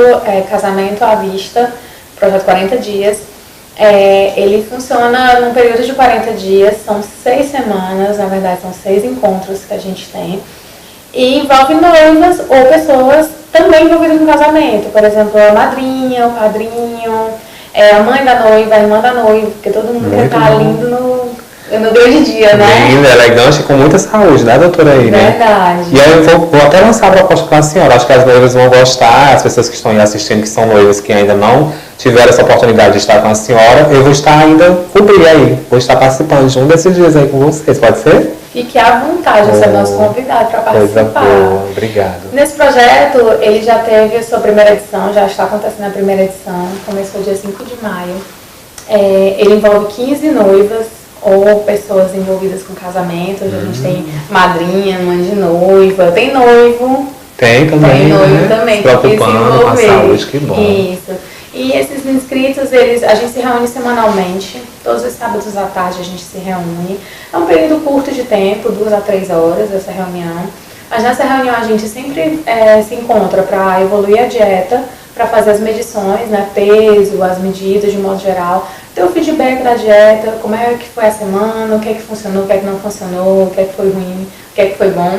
Speaker 4: Casamento à Vista, Projeto 40 Dias. Ele funciona num período de 40 dias, são 6 semanas, na verdade são 6 encontros que a gente tem. E envolve noivas ou pessoas também envolvidas no casamento, por exemplo, a madrinha, o padrinho, a mãe da noiva, a irmã da noiva, porque todo mundo quer estar lindo no grande dia, né?
Speaker 1: Linda, elegante e com muita saúde, né, doutora aí, né?
Speaker 4: Verdade.
Speaker 1: E aí eu vou até lançar a proposta para a senhora, acho que as noivas vão gostar, as pessoas que estão aí assistindo, que são noivas que ainda não tiveram essa oportunidade de estar com a senhora, eu vou estar ainda cobrir aí, vou estar participando de um desses dias aí com vocês, pode ser?
Speaker 4: Fique à vontade, você é nosso convidado para participar.
Speaker 1: Coisa boa, obrigado.
Speaker 4: Nesse projeto, ele já teve a sua primeira edição, já está acontecendo a primeira edição, começou dia 5 de maio. Ele envolve 15 noivas, ou pessoas envolvidas com casamento. Hoje a gente tem madrinha, mãe de noiva, tem noivo.
Speaker 1: Tem também,
Speaker 4: Tem noivo
Speaker 1: né?
Speaker 4: também,
Speaker 1: Se preocupando com a saúde, que bom.
Speaker 4: Isso. E esses inscritos, a gente se reúne semanalmente, todos os sábados à tarde a gente se reúne. É um período curto de tempo, 2 a 3 horas essa reunião. Mas nessa reunião a gente sempre se encontra para evoluir a dieta, para fazer as medições, né, peso, as medidas de modo geral, ter o feedback da dieta, como é que foi a semana, o que é que funcionou, o que é que não funcionou, o que é que foi ruim, o que é que foi bom.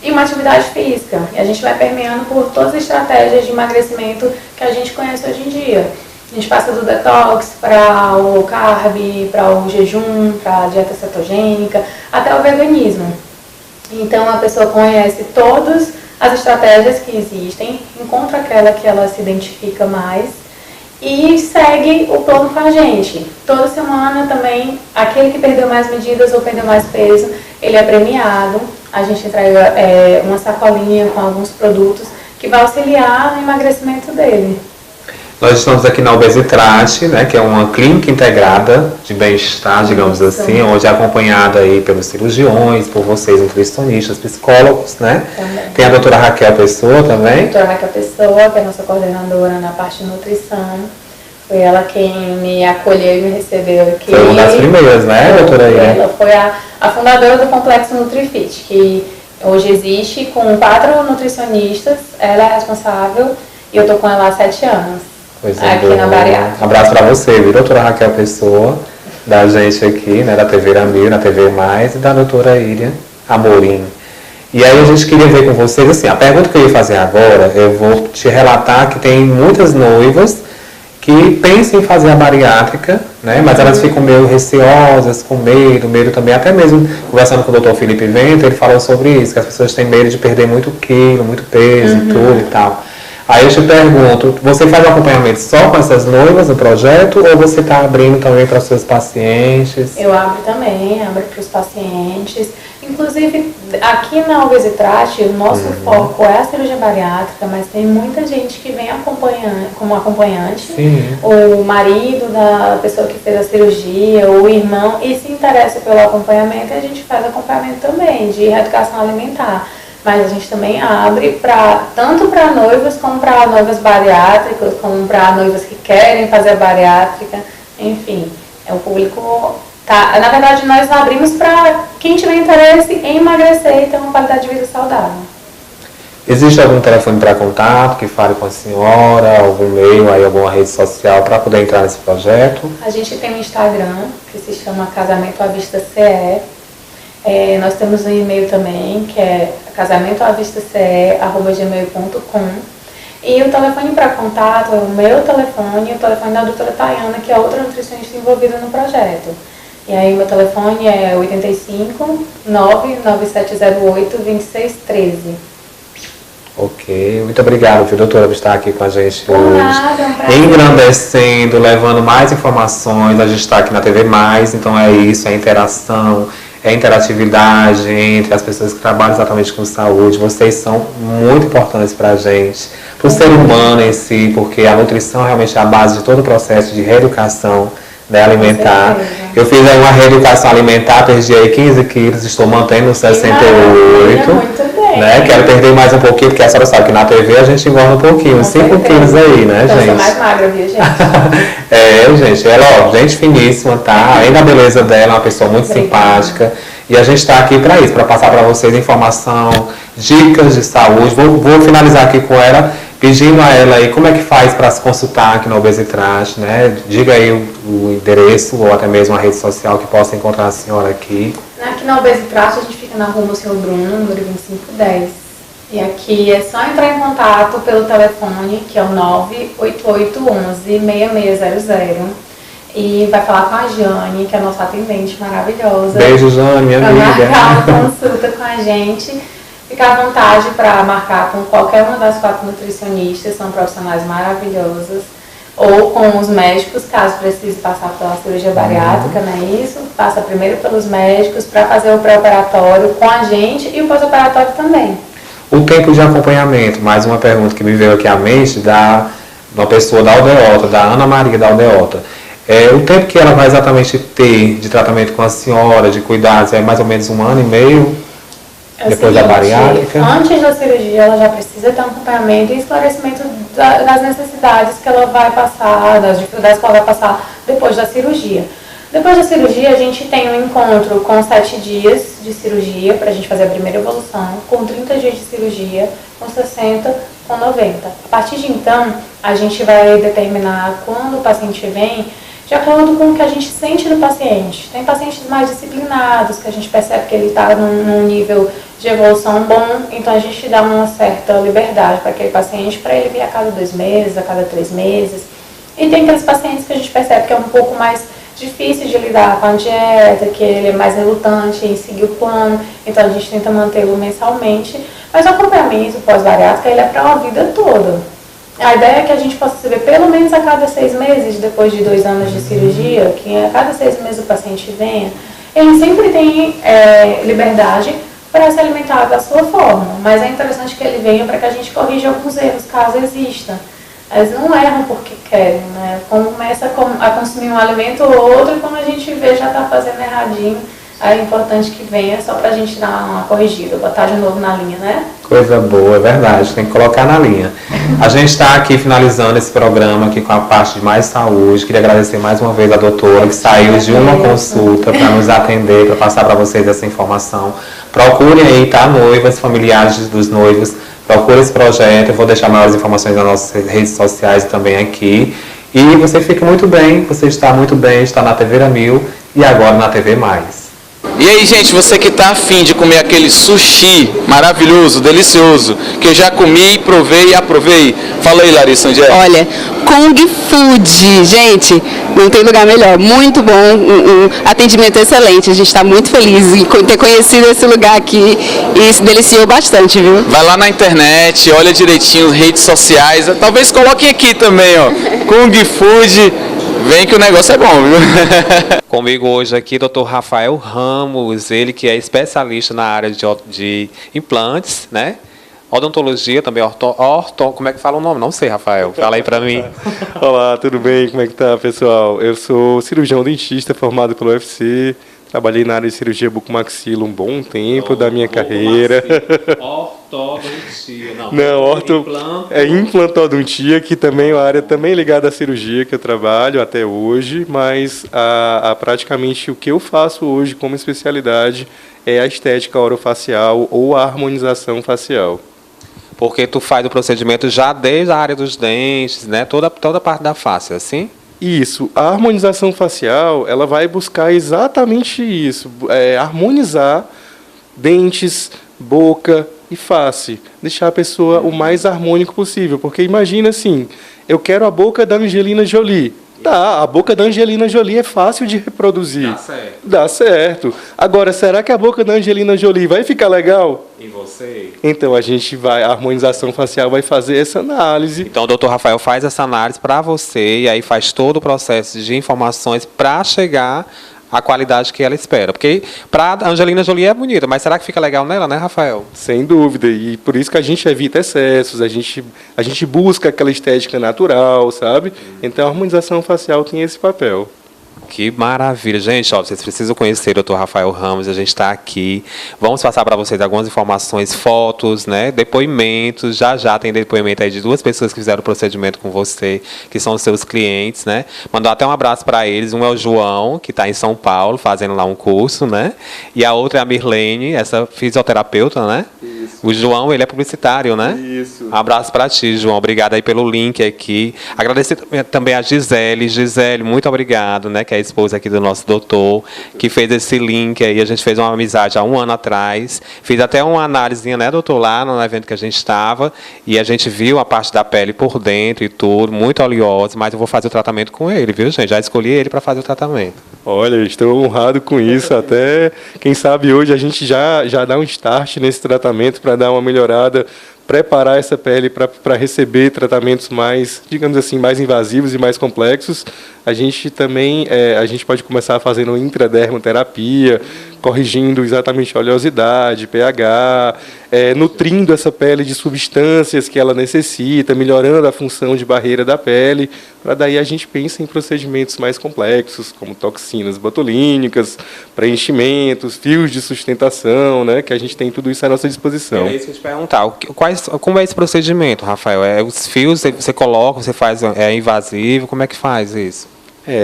Speaker 4: E uma atividade física. E a gente vai permeando por todas as estratégias de emagrecimento que a gente conhece hoje em dia. A gente passa do detox para o low carb, para o jejum, para a dieta cetogênica, até o veganismo. Então a pessoa conhece todas as estratégias que existem, encontra aquela que ela se identifica mais e segue o plano com a gente. Toda semana também, aquele que perdeu mais medidas ou perdeu mais peso, ele é premiado. A gente entrega uma sacolinha com alguns produtos que vai auxiliar no emagrecimento dele.
Speaker 1: Nós estamos aqui na Obesitrate, né, que é uma clínica integrada de bem-estar, digamos assim, onde é acompanhada aí pelos cirurgiões, por vocês, nutricionistas, psicólogos, né?
Speaker 4: Também.
Speaker 1: Tem a doutora Raquel Pessoa também.
Speaker 4: A doutora Raquel Pessoa, que é a nossa coordenadora na parte de nutrição. Foi ela quem me acolheu e me recebeu aqui.
Speaker 1: Foi uma das primeiras, né, doutora Ira?
Speaker 4: Ela foi a fundadora do Complexo NutriFit, que hoje existe com 4 nutricionistas. Ela é responsável e eu tô com ela há 7 anos. Aqui na Bariátrica.
Speaker 1: Um abraço pra você, viu, doutora Raquel Pessoa, da gente aqui, né, da TV Ramil, na TV Mais, e da doutora Ira Amorim. E aí a gente queria ver com vocês, assim, a pergunta que eu ia fazer agora, eu vou te relatar que tem muitas noivas que pensam em fazer a bariátrica, né, mas elas ficam meio receosas, com medo também, até mesmo conversando com o doutor Felipe Vento, ele falou sobre isso, que as pessoas têm medo de perder muito quilo, muito peso e tudo e tal. Aí eu te pergunto, você faz um acompanhamento só com essas noivas no projeto ou você está abrindo também para os seus pacientes?
Speaker 4: Eu abro também, abro para os pacientes. Inclusive, aqui na Obesitrate, o nosso foco é a cirurgia bariátrica, mas tem muita gente que vem acompanhando, como acompanhante.
Speaker 1: Sim.
Speaker 4: O marido da pessoa que fez a cirurgia, o irmão, e se interessa pelo acompanhamento, e a gente faz acompanhamento também de reeducação alimentar. Mas a gente também abre tanto para noivas como para noivas bariátricas, como para noivas que querem fazer a bariátrica, enfim, o público tá. Na verdade, nós abrimos para quem tiver interesse em emagrecer e ter uma qualidade de vida saudável.
Speaker 1: Existe algum telefone para contato que fale com a senhora, algum e-mail, aí, alguma rede social para poder entrar nesse projeto?
Speaker 4: A gente tem um Instagram que se chama Casamento à Vista CE. Nós temos um e-mail também, que é casamentoavistace@gmail.com. E o telefone para contato é o meu telefone e o telefone da doutora Tayana, que é outra nutricionista envolvida no projeto. E aí o meu telefone é 85 99708 2613.
Speaker 1: Ok, muito obrigado, viu, doutora, por estar aqui com a gente
Speaker 4: Por
Speaker 1: hoje.
Speaker 4: nada, é um prazer.
Speaker 1: Engrandecendo, levando mais informações. A gente está aqui na TV Mais, então é isso, é interação, é interatividade entre as pessoas que trabalham exatamente com saúde. Vocês são muito importantes para a gente, para o ser humano em si, porque a nutrição realmente é a base de todo o processo de reeducação, né, alimentar. Eu fiz aí uma reeducação alimentar, perdi aí 15 quilos, estou mantendo 68.
Speaker 4: Muito bem.
Speaker 1: Né? Quero perder mais um pouquinho, porque a senhora sabe que na TV a gente engorda um pouquinho, 5 quilos aí, né,
Speaker 4: então,
Speaker 1: gente?
Speaker 4: Eu sou mais magra, viu, gente?
Speaker 1: Gente, ela, ó, gente finíssima, tá? Além da beleza dela, é uma pessoa muito simpática. E a gente está aqui para isso, para passar para vocês informação, dicas de saúde. Vou finalizar aqui com ela, pedindo a ela aí como é que faz para se consultar aqui no Obesitrate, né? Diga aí o endereço ou até mesmo a rede social que possa encontrar a senhora aqui.
Speaker 4: Aqui na Obesitrate a gente fica na rua Senhor Bruno, número 2510. E aqui é só entrar em contato pelo telefone, que é o 98811-6600. E vai falar com a Jane, que é a nossa atendente maravilhosa.
Speaker 1: Beijo, Jane, minha amiga.
Speaker 4: Para marcar uma consulta com a gente. Fica à vontade para marcar com qualquer uma das 4 nutricionistas, são profissionais maravilhosas. Ou com os médicos, caso precise passar pela cirurgia bariátrica, não é isso? Passa primeiro pelos médicos para fazer o pré-operatório com a gente e o pós-operatório também.
Speaker 1: O tempo de acompanhamento, mais uma pergunta que me veio aqui à mente, da uma pessoa da Aldeota, da Ana Maria da Aldeota. O tempo que ela vai exatamente ter de tratamento com a senhora, de cuidados, é mais ou menos 1 ano e meio? Depois da bariátrica?
Speaker 4: Antes da cirurgia, ela já precisa ter um acompanhamento e esclarecimento das necessidades que ela vai passar, das dificuldades que ela vai passar depois da cirurgia. Depois da cirurgia, a gente tem um encontro com 7 dias de cirurgia, para a gente fazer a primeira evolução, com 30 dias de cirurgia, com 60, com 90. A partir de então, a gente vai determinar quando o paciente vem, de acordo com o que a gente sente do paciente. Tem pacientes mais disciplinados, que a gente percebe que ele está num nível de evolução bom, então a gente dá uma certa liberdade para aquele paciente, para ele vir a cada 2 meses, a cada 3 meses. E tem aqueles pacientes que a gente percebe que é um pouco mais difícil de lidar com a dieta, que ele é mais relutante em seguir o plano, então a gente tenta mantê-lo mensalmente. Mas o acompanhamento pós-bariátrica, ele é para uma vida toda. A ideia é que a gente possa se ver pelo menos a cada 6 meses, depois de 2 anos de cirurgia, que a cada 6 meses o paciente venha. Ele sempre tem liberdade para se alimentar da sua forma, mas é interessante que ele venha para que a gente corrija alguns erros, caso exista. Eles não erram porque querem, né? Começa a consumir um alimento ou outro e quando a gente vê já está fazendo erradinho, é importante que venha só para a gente dar uma corrigida, botar de novo na linha, né?
Speaker 1: Coisa boa, é verdade, tem que colocar na linha. A gente está aqui finalizando esse programa aqui com a parte de Mais Saúde. Queria agradecer mais uma vez a doutora que saiu de uma consulta para nos atender, para passar para vocês essa informação. Procurem aí, tá? Noivas, familiares dos noivos, procure esse projeto. Eu vou deixar maiores informações nas nossas redes sociais também aqui. E você fica muito bem, você está muito bem, está na TV Mil e agora na TV Mais.
Speaker 5: E aí, gente, você que está afim de comer aquele sushi maravilhoso, delicioso, que eu já comi, provei e aprovei. Fala aí, Larissa, onde é?
Speaker 6: Olha, Kung Food, gente, não tem lugar melhor. Muito bom, um atendimento excelente. A gente está muito feliz em ter conhecido esse lugar aqui e se deliciou bastante, viu?
Speaker 5: Vai lá na internet, olha direitinho, redes sociais, talvez coloquem aqui também, ó, Kung Food. Vem que o negócio é bom, viu?
Speaker 1: Comigo hoje aqui, Dr. Rafael Ramos, ele que é especialista na área de implantes, né? Odontologia, também como é que fala o nome? Não sei, Rafael, fala aí pra mim.
Speaker 7: Olá, tudo bem? Como é que tá, pessoal? Eu sou cirurgião dentista formado pelo UFC. Trabalhei na área de cirurgia bucomaxilo um bom tempo da minha carreira.
Speaker 1: Ortodontia, não.
Speaker 7: Não, é implantodontia, que também é uma área também ligada à cirurgia que eu trabalho até hoje, mas praticamente o que eu faço hoje como especialidade é a estética orofacial ou a harmonização facial.
Speaker 1: Porque tu faz o procedimento já desde a área dos dentes, né? Toda a parte da face, assim?
Speaker 7: Isso, a harmonização facial, ela vai buscar exatamente isso, harmonizar dentes, boca e face, deixar a pessoa o mais harmônico possível, porque imagina assim, eu quero a boca da Angelina Jolie. Tá, a boca da Angelina Jolie é fácil de reproduzir.
Speaker 1: Dá certo.
Speaker 7: Dá certo. Agora, será que a boca da Angelina Jolie vai ficar legal?
Speaker 1: E você?
Speaker 7: Então, a harmonização facial vai fazer essa análise.
Speaker 1: Então, o Dr. Rafael faz essa análise para você e aí faz todo o processo de informações para chegar à qualidade que ela espera. Porque para a Angelina Jolie é bonita, mas será que fica legal nela, né, Rafael?
Speaker 7: Sem dúvida. E por isso que a gente evita excessos, a gente busca aquela estética natural, sabe? Então, a harmonização facial tem esse papel.
Speaker 1: Que maravilha. Gente, ó, vocês precisam conhecer o Dr. Rafael Ramos, a gente está aqui. Vamos passar para vocês algumas informações, fotos, né, depoimentos. Já tem depoimento aí de 2 pessoas que fizeram o procedimento com você, que são os seus clientes, né? Mandou até um abraço para eles. Um é o João, que está em São Paulo, fazendo lá um curso, né? E a outra é a Mirlene, essa fisioterapeuta, né?
Speaker 7: Isso.
Speaker 1: O João, ele é publicitário, né?
Speaker 7: Isso.
Speaker 1: Um abraço para ti, João. Obrigado aí pelo link aqui. Agradecer também a Gisele. Gisele, muito obrigado, né? Que é a esposa aqui do nosso doutor, que fez esse link aí. A gente fez uma amizade há 1 ano atrás. Fiz até uma análise, né, doutor, lá no evento que a gente estava. E a gente viu a parte da pele por dentro e tudo, muito oleosa. Mas eu vou fazer o tratamento com ele, viu, gente? Já escolhi ele para fazer o tratamento.
Speaker 7: Olha, estou honrado com isso. Até, quem sabe, hoje a gente já dá um start nesse tratamento para dar uma melhorada, preparar essa pele para receber tratamentos mais, digamos assim, mais invasivos e mais complexos. A gente também a gente pode começar fazendo intradermoterapia, corrigindo exatamente a oleosidade, pH, nutrindo essa pele de substâncias que ela necessita, melhorando a função de barreira da pele, para daí a gente pensa em procedimentos mais complexos, como toxinas botulínicas, preenchimentos, fios de sustentação, né, que a gente tem tudo isso à nossa disposição.
Speaker 1: É isso que eu te perguntar. Como é esse procedimento, Rafael? Os fios você coloca, você faz invasivo, como é que faz isso?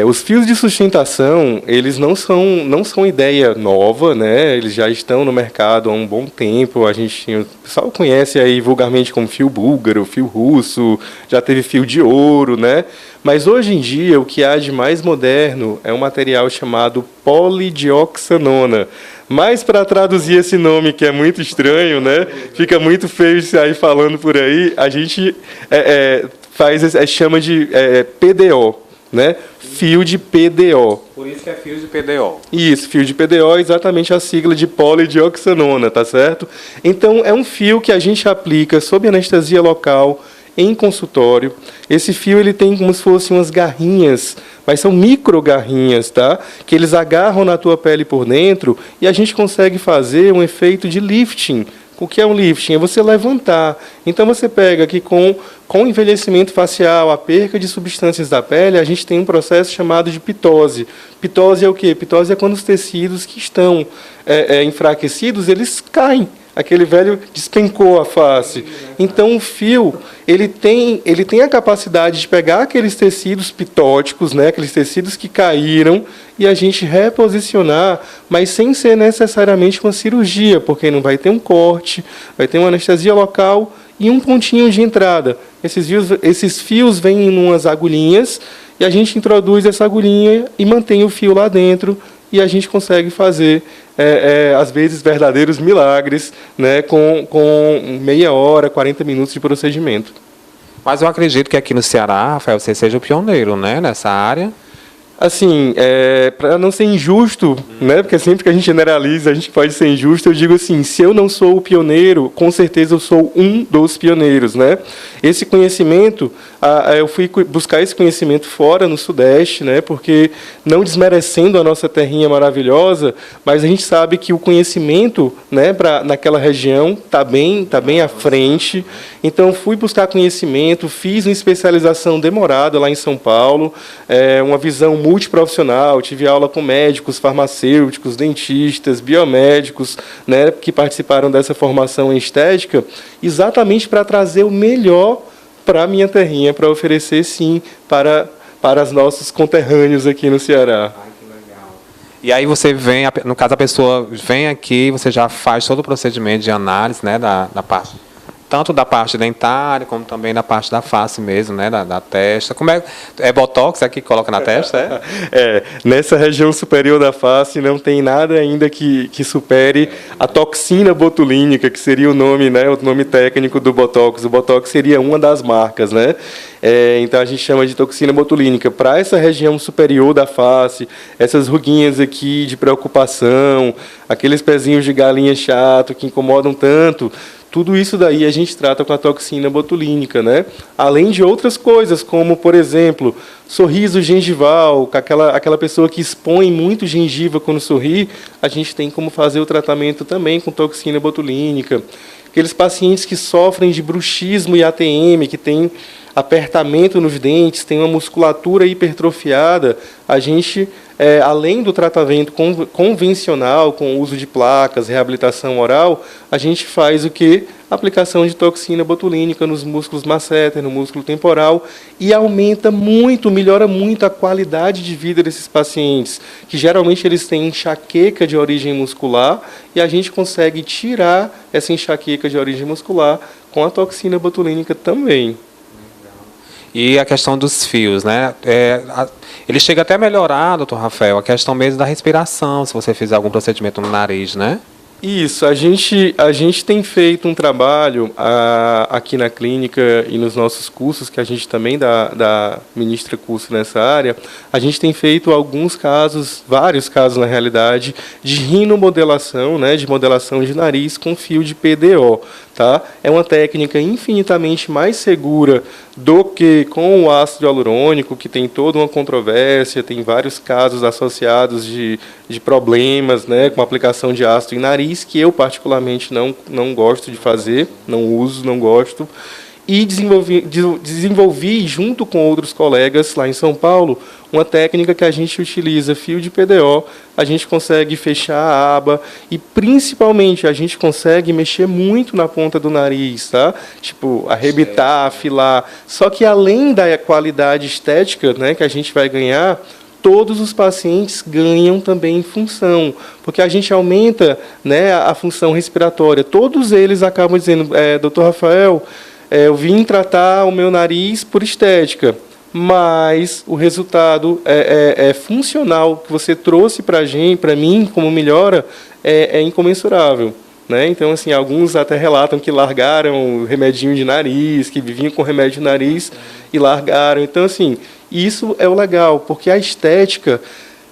Speaker 7: Os fios de sustentação, eles não são ideia nova, né? Eles já estão no mercado há um bom tempo. O pessoal conhece aí vulgarmente como fio búlgaro, fio russo, já teve fio de ouro, né? Mas hoje em dia o que há de mais moderno é um material chamado polidioxanona. Mas para traduzir esse nome que é muito estranho, né? Fica muito feio sair falando por aí, a gente chama de PDO. Né? Fio de PDO.
Speaker 1: Por isso que é fio de PDO.
Speaker 7: Isso, fio de PDO é exatamente a sigla de polidioxanona, tá certo? Então, é um fio que a gente aplica sob anestesia local, em consultório. Esse fio ele tem como se fossem umas garrinhas, mas são micro garrinhas, tá? Que eles agarram na tua pele por dentro e a gente consegue fazer um efeito de lifting. O que é um lifting? É você levantar. Então, você pega aqui com o envelhecimento facial, a perca de substâncias da pele, a gente tem um processo chamado de pitose. Pitose é o quê? Pitose é quando os tecidos que estão enfraquecidos, eles caem. Aquele velho despencou a face. Então, o fio, ele tem a capacidade de pegar aqueles tecidos pitóticos, né, aqueles tecidos que caíram, e a gente reposicionar, mas sem ser necessariamente uma cirurgia, porque não vai ter um corte, vai ter uma anestesia local e um pontinho de entrada. Esses fios vêm em umas agulhinhas, e a gente introduz essa agulhinha e mantém o fio lá dentro, e a gente consegue fazer, às vezes, verdadeiros milagres, né, com meia hora, 40 minutos de procedimento.
Speaker 1: Mas eu acredito que aqui no Ceará, Rafael, você seja o pioneiro, né, nessa área.
Speaker 7: Assim, para não ser injusto, né, porque sempre que a gente generaliza, a gente pode ser injusto, eu digo assim, se eu não sou o pioneiro, com certeza eu sou um dos pioneiros, né? Esse conhecimento, eu fui buscar esse conhecimento fora, no Sudeste, né, porque não desmerecendo a nossa terrinha maravilhosa, mas a gente sabe que o conhecimento, né, naquela região está bem à frente. Então, fui buscar conhecimento, fiz uma especialização demorada lá em São Paulo, uma visão multiprofissional, tive aula com médicos, farmacêuticos, dentistas, biomédicos, né, que participaram dessa formação em estética, exatamente para trazer o melhor para a minha terrinha, para oferecer, sim, para os nossos conterrâneos aqui no Ceará.
Speaker 1: Ai, que legal. E aí você vem, no caso a pessoa vem aqui, você já faz todo o procedimento de análise, né, da parte, tanto da parte dentária, como também da parte da face mesmo, né, da testa. Como é botox aqui que coloca na testa,
Speaker 7: nessa região superior da face não tem nada ainda que supere a toxina botulínica, que seria o nome, né, o nome técnico do botox. O botox seria uma das marcas, né? Então a gente chama de toxina botulínica. Para essa região superior da face, essas ruguinhas aqui de preocupação, aqueles pezinhos de galinha chato que incomodam tanto, tudo isso daí a gente trata com a toxina botulínica, né? Além de outras coisas, como, por exemplo, sorriso gengival, aquela pessoa que expõe muito gengiva quando sorri, a gente tem como fazer o tratamento também com toxina botulínica. Aqueles pacientes que sofrem de bruxismo e ATM, que tem apertamento nos dentes, tem uma musculatura hipertrofiada, a gente, além do tratamento convencional, com o uso de placas, reabilitação oral, a gente faz o quê? Aplicação de toxina botulínica nos músculos masseter, no músculo temporal, e aumenta muito, melhora muito a qualidade de vida desses pacientes, que geralmente eles têm enxaqueca de origem muscular, e a gente consegue tirar essa enxaqueca de origem muscular com a toxina botulínica também.
Speaker 1: E a questão dos fios, né? Ele chega até a melhorar, doutor Rafael, a questão mesmo da respiração, se você fizer algum procedimento no nariz, né?
Speaker 7: Isso, a gente tem feito um trabalho aqui na clínica e nos nossos cursos, que a gente também ministra curso nessa área, a gente tem feito alguns casos, vários casos na realidade, de rinomodelação, né, de modelação de nariz com fio de PDO. Tá? É uma técnica infinitamente mais segura do que com o ácido hialurônico, que tem toda uma controvérsia, tem vários casos associados de problemas, né, com a aplicação de ácido em nariz, que eu particularmente não gosto de fazer, não uso, não gosto. E desenvolvi, junto com outros colegas lá em São Paulo, uma técnica que a gente utiliza fio de PDO, a gente consegue fechar a aba e, principalmente, a gente consegue mexer muito na ponta do nariz, tá? Tipo, arrebitar, afilar. Só que, além da qualidade estética, né, que a gente vai ganhar, todos os pacientes ganham também função, porque a gente aumenta, né, a função respiratória. Todos eles acabam dizendo, doutor Rafael, eu vim tratar o meu nariz por estética, mas o resultado é funcional que você trouxe para mim como melhora é incomensurável. Né? Então, assim, alguns até relatam que largaram o remedinho de nariz, que viviam com remédio de nariz e largaram. Então, assim, isso é o legal, porque a estética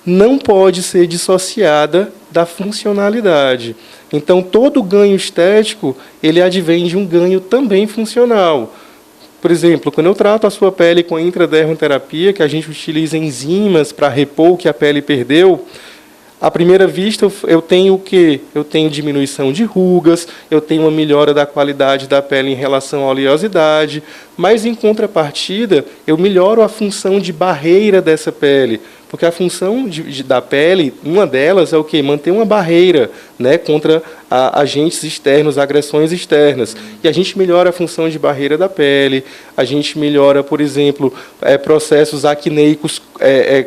Speaker 7: não pode ser dissociada da funcionalidade. Então, todo ganho estético, ele advém de um ganho também funcional. Por exemplo, quando eu trato a sua pele com a intradermoterapia, que a gente utiliza enzimas para repor o que a pele perdeu, à primeira vista, eu tenho o quê? Eu tenho diminuição de rugas, eu tenho uma melhora da qualidade da pele em relação à oleosidade, mas, em contrapartida, eu melhoro a função de barreira dessa pele, porque a função da pele, uma delas é o quê? Manter uma barreira, né, contra agentes externos, agressões externas. E a gente melhora a função de barreira da pele, a gente melhora, por exemplo, processos acneicos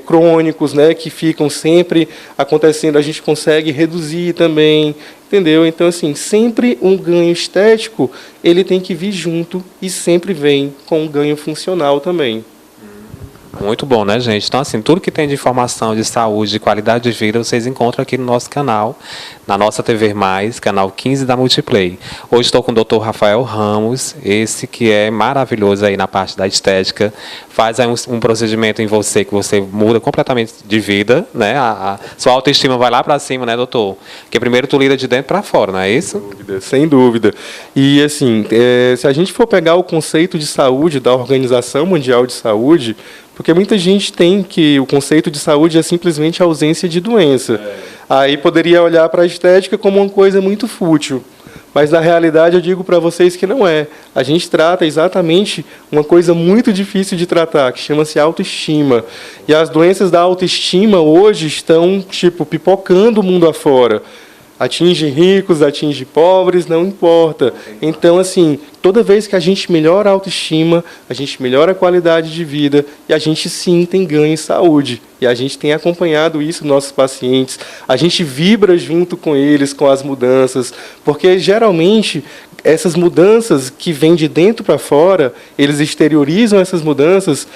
Speaker 7: crônicos, né, que ficam sempre acontecendo, a gente consegue reduzir também, entendeu? Então, assim, sempre um ganho estético, ele tem que vir junto e sempre vem com um ganho funcional também.
Speaker 1: Muito bom, né, gente? Então, assim, tudo que tem de informação de saúde, de qualidade de vida, vocês encontram aqui no nosso canal, na nossa TV+, canal 15 da Multiplay. Hoje estou com o Dr. Rafael Ramos, esse que é maravilhoso aí na parte da estética, faz aí um procedimento em você, que você muda completamente de vida, né? A sua autoestima vai lá para cima, né, doutor? Porque primeiro tu lida de dentro para fora, não é isso?
Speaker 7: Sem dúvida. E, assim, se a gente for pegar o conceito de saúde da Organização Mundial de Saúde, porque muita gente tem que o conceito de saúde é simplesmente a ausência de doença. Aí poderia olhar para a estética como uma coisa muito fútil. Mas, na realidade, eu digo para vocês que não é. A gente trata exatamente uma coisa muito difícil de tratar, que chama-se autoestima. E as doenças da autoestima hoje estão, tipo, pipocando o mundo afora. Atinge ricos, atinge pobres, não importa. Então, assim, toda vez que a gente melhora a autoestima, a gente melhora a qualidade de vida e a gente, sim, tem ganho em saúde. E a gente tem acompanhado isso nos nossos pacientes. A gente vibra junto com eles, com as mudanças, porque, geralmente, essas mudanças que vêm de dentro para fora, eles exteriorizam essas mudanças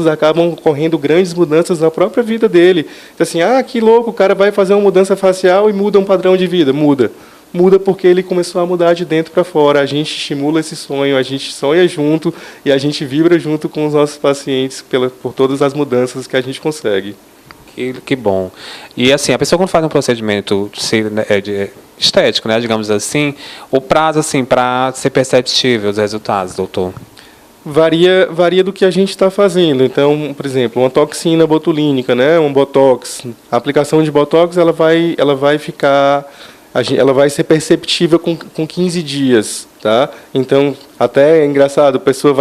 Speaker 7: acabam ocorrendo grandes mudanças na própria vida dele. Então, assim, que louco, o cara vai fazer uma mudança facial e muda um padrão de vida. Muda porque ele começou a mudar de dentro para fora. A gente estimula esse sonho, a gente sonha junto e a gente vibra junto com os nossos pacientes por todas as mudanças que a gente consegue.
Speaker 1: Que bom. E, assim, a pessoa quando faz um procedimento estético, né, digamos assim, o prazo, assim, para ser perceptível os resultados, doutor?
Speaker 7: Varia do que a gente está fazendo. Então, por exemplo, uma toxina botulínica, né, um botox. A aplicação de botox ela vai ser perceptível com 15 dias, tá? Então, até é engraçado, a pessoa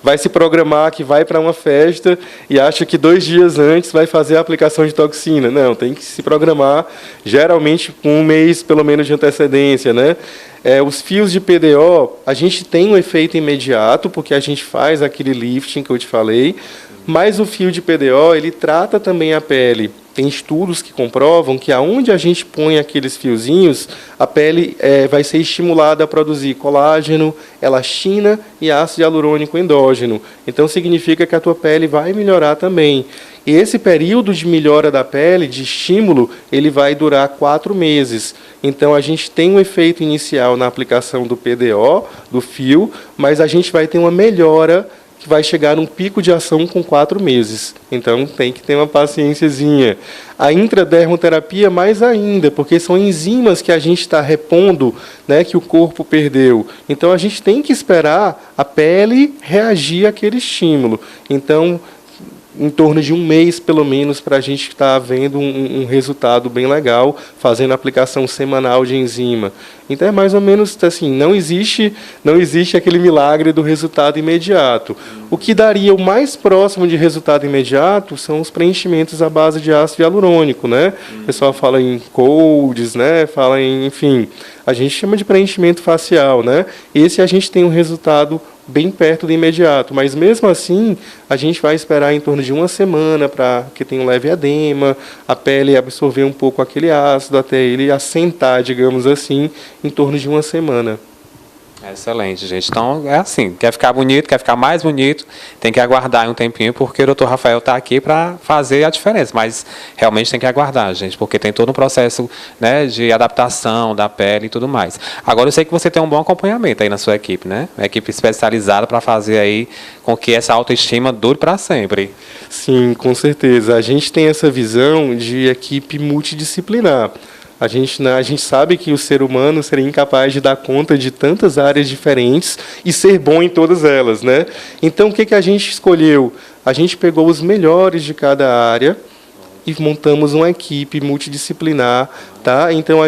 Speaker 7: vai se programar que vai para uma festa e acha que 2 dias antes vai fazer a aplicação de toxina. Não, tem que se programar, geralmente com 1 mês, pelo menos, de antecedência, né? Os fios de PDO, a gente tem um efeito imediato, porque a gente faz aquele lifting que eu te falei, mas o fio de PDO, ele trata também a pele. Tem estudos que comprovam que aonde a gente põe aqueles fiozinhos, a pele vai ser estimulada a produzir colágeno, elastina e ácido hialurônico endógeno. Então, significa que a tua pele vai melhorar também. E esse período de melhora da pele, de estímulo, ele vai durar 4 meses. Então, a gente tem um efeito inicial na aplicação do PDO, do fio, mas a gente vai ter uma melhora que vai chegar num pico de ação com 4 meses. Então, tem que ter uma paciênciazinha. A intradermoterapia, mais ainda, porque são enzimas que a gente está repondo, né, que o corpo perdeu. Então, a gente tem que esperar a pele reagir àquele estímulo. Então, em torno de 1 mês, pelo menos, para a gente estar vendo um resultado bem legal, fazendo aplicação semanal de enzima. Então, é mais ou menos assim, não existe aquele milagre do resultado imediato. O que daria o mais próximo de resultado imediato são os preenchimentos à base de ácido hialurônico, né? O pessoal fala em colds, né? Fala em, enfim, a gente chama de preenchimento facial, né? Esse a gente tem um resultado bem perto do imediato, mas mesmo assim a gente vai esperar em torno de 1 semana para que tenha um leve edema, a pele absorver um pouco aquele ácido até ele assentar, digamos assim, em torno de 1 semana.
Speaker 1: Excelente, gente. Então, é assim, quer ficar bonito, quer ficar mais bonito, tem que aguardar um tempinho, porque o Dr. Rafael está aqui para fazer a diferença, mas realmente tem que aguardar, gente, porque tem todo um processo, né, de adaptação da pele e tudo mais. Agora, eu sei que você tem um bom acompanhamento aí na sua equipe, né? Uma equipe especializada para fazer aí com que essa autoestima dure para sempre.
Speaker 7: Sim, com certeza. A gente tem essa visão de equipe multidisciplinar. A gente sabe que o ser humano seria incapaz de dar conta de tantas áreas diferentes e ser bom em todas elas, né? Então, o que a gente escolheu? A gente pegou os melhores de cada área e montamos uma equipe multidisciplinar, tá? Então,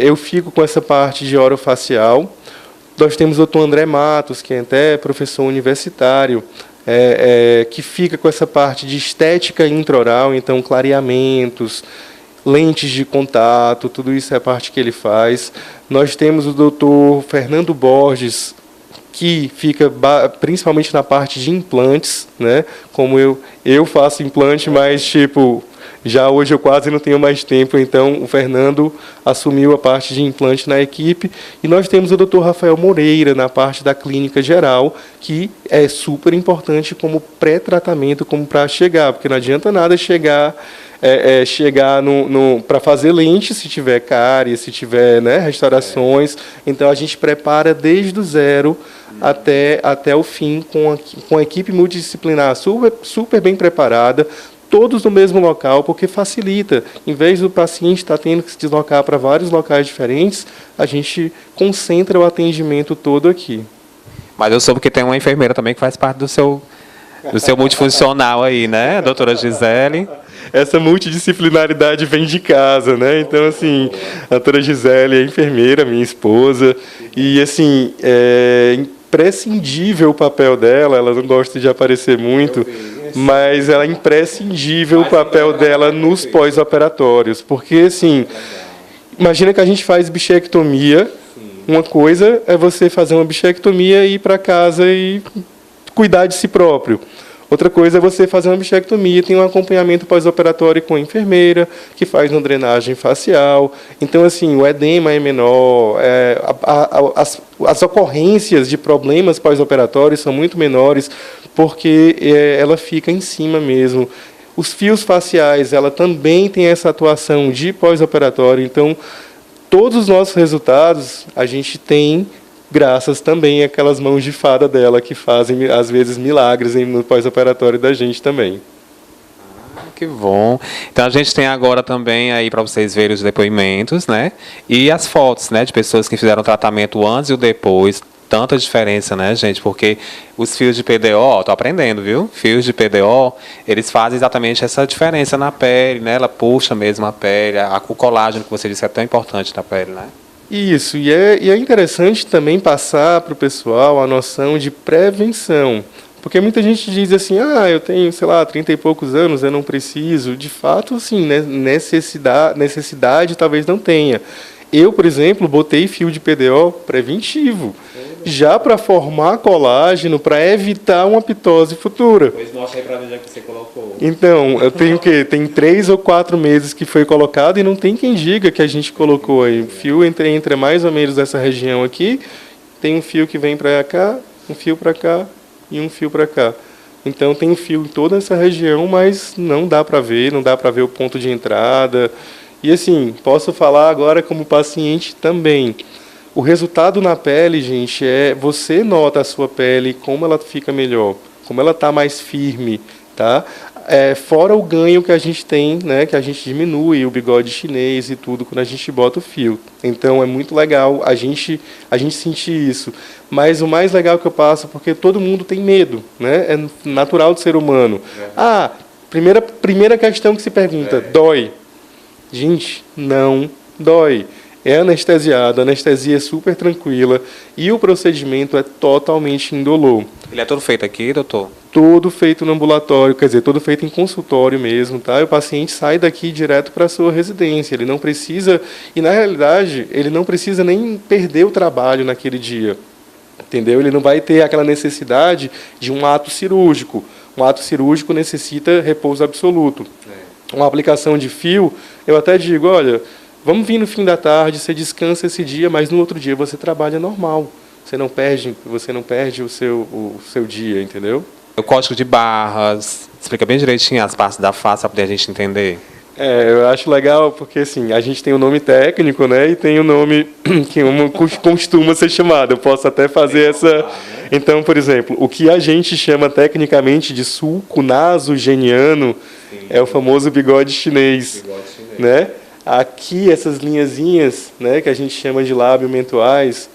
Speaker 7: eu fico com essa parte de orofacial. Nós temos o Dr. André Matos, que é até professor universitário, que fica com essa parte de estética intraoral, então clareamentos, lentes de contato, tudo isso é a parte que ele faz. Nós temos o Dr. Fernando Borges, que fica principalmente na parte de implantes, né? Como eu faço implante, mas já hoje eu quase não tenho mais tempo, então o Fernando assumiu a parte de implante na equipe. E nós temos o Dr. Rafael Moreira na parte da clínica geral, que é super importante como pré-tratamento, como para chegar, porque não adianta nada chegar para fazer lente se tiver cárie, se tiver, né, restaurações. Então a gente prepara desde o zero até o fim com a equipe multidisciplinar super bem preparada, todos no mesmo local, porque facilita. Em vez do paciente estar tendo que se deslocar para vários locais diferentes, a gente concentra o atendimento todo aqui.
Speaker 1: Mas eu soube que tem uma enfermeira também que faz parte do seu multifuncional aí, né, a doutora Gisele?
Speaker 7: Essa multidisciplinaridade vem de casa, né? Então, assim, a doutora Gisele é enfermeira, minha esposa, e, assim, é imprescindível o papel dela, ela não gosta de aparecer muito, mas ela é imprescindível o papel dela nos pós-operatórios, porque, assim, imagina que a gente faz bichectomia, uma coisa é você fazer uma bichectomia e ir para casa e cuidar de si próprio. Outra coisa é você fazer uma bichectomia, tem um acompanhamento pós-operatório com a enfermeira, que faz uma drenagem facial. Então, assim, o edema é menor, as ocorrências de problemas pós-operatórios são muito menores, porque ela fica em cima mesmo. Os fios faciais, ela também tem essa atuação de pós-operatório. Então, todos os nossos resultados, a gente tem graças também àquelas mãos de fada dela que fazem, às vezes, milagres no pós-operatório da gente também.
Speaker 1: Que bom. Então, a gente tem agora também aí para vocês verem os depoimentos, né? E as fotos, né, de pessoas que fizeram tratamento antes e o depois. Tanta diferença, né, gente? Porque os fios de PDO, tô aprendendo, viu? Fios de PDO, eles fazem exatamente essa diferença na pele, né? Ela puxa mesmo a pele, o colágeno que você disse é tão importante na pele, né?
Speaker 7: Isso, e é interessante também passar para o pessoal a noção de prevenção. Porque muita gente diz assim, eu tenho, 30 e poucos anos, eu não preciso. De fato, assim, né, necessidade talvez não tenha. Eu, por exemplo, botei fio de PDO preventivo, já para formar colágeno, para evitar uma pitose futura.
Speaker 1: Pois mostra aí para ver onde é que você colocou.
Speaker 7: Então, eu tenho tem 3 ou 4 meses que foi colocado e não tem quem diga que a gente colocou aí. O fio entra mais ou menos nessa região aqui, tem um fio que vem para cá, um fio para cá e um fio para cá. Então, tem um fio em toda essa região, mas não dá para ver o ponto de entrada. E assim, posso falar agora como paciente também. O resultado na pele, gente, você nota a sua pele, como ela fica melhor, como ela está mais firme, tá? Fora o ganho que a gente tem, né, que a gente diminui o bigode chinês e tudo quando a gente bota o fio. Então é muito legal a gente sentir isso. Mas o mais legal que eu passo, porque todo mundo tem medo, né? É natural do ser humano. Primeira questão que se pergunta, dói? Gente, não dói. É anestesiado, a anestesia é super tranquila e o procedimento é totalmente indolor.
Speaker 1: Ele é todo feito aqui, doutor?
Speaker 7: Todo feito no ambulatório, quer dizer, todo feito em consultório mesmo, tá? E o paciente sai daqui direto para a sua residência. Ele não precisa, e na realidade, ele não precisa nem perder o trabalho naquele dia, entendeu? Ele não vai ter aquela necessidade de um ato cirúrgico. Um ato cirúrgico necessita repouso absoluto. Uma aplicação de fio, eu até digo, olha, vamos vir no fim da tarde, você descansa esse dia, mas no outro dia você trabalha normal. Você não perde o seu dia, entendeu?
Speaker 1: O código de barras, explica bem direitinho as partes da face para poder a gente entender.
Speaker 7: Eu acho legal porque assim, a gente tem o nome técnico, né, e tem o nome que costuma ser chamado. Eu posso até fazer essa... Então, por exemplo, o que a gente chama tecnicamente de sulco nasogeniano é o famoso bigode chinês, né? Aqui, essas linhazinhas, né, que a gente chama de lábio-mentuais,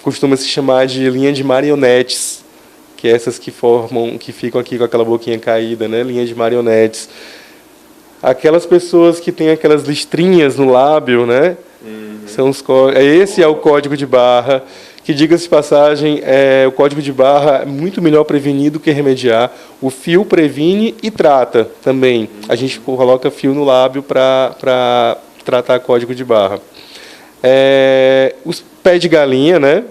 Speaker 7: costuma se chamar de linha de marionetes, que é essas que ficam aqui com aquela boquinha caída, né, linha de marionetes. Aquelas pessoas que têm aquelas listrinhas no lábio, né, esse é o código de barra, que, diga-se de passagem, o código de barra é muito melhor prevenir do que remediar. O fio previne e trata também. A gente coloca fio no lábio para tratar código de barra. Os pés de galinha, né,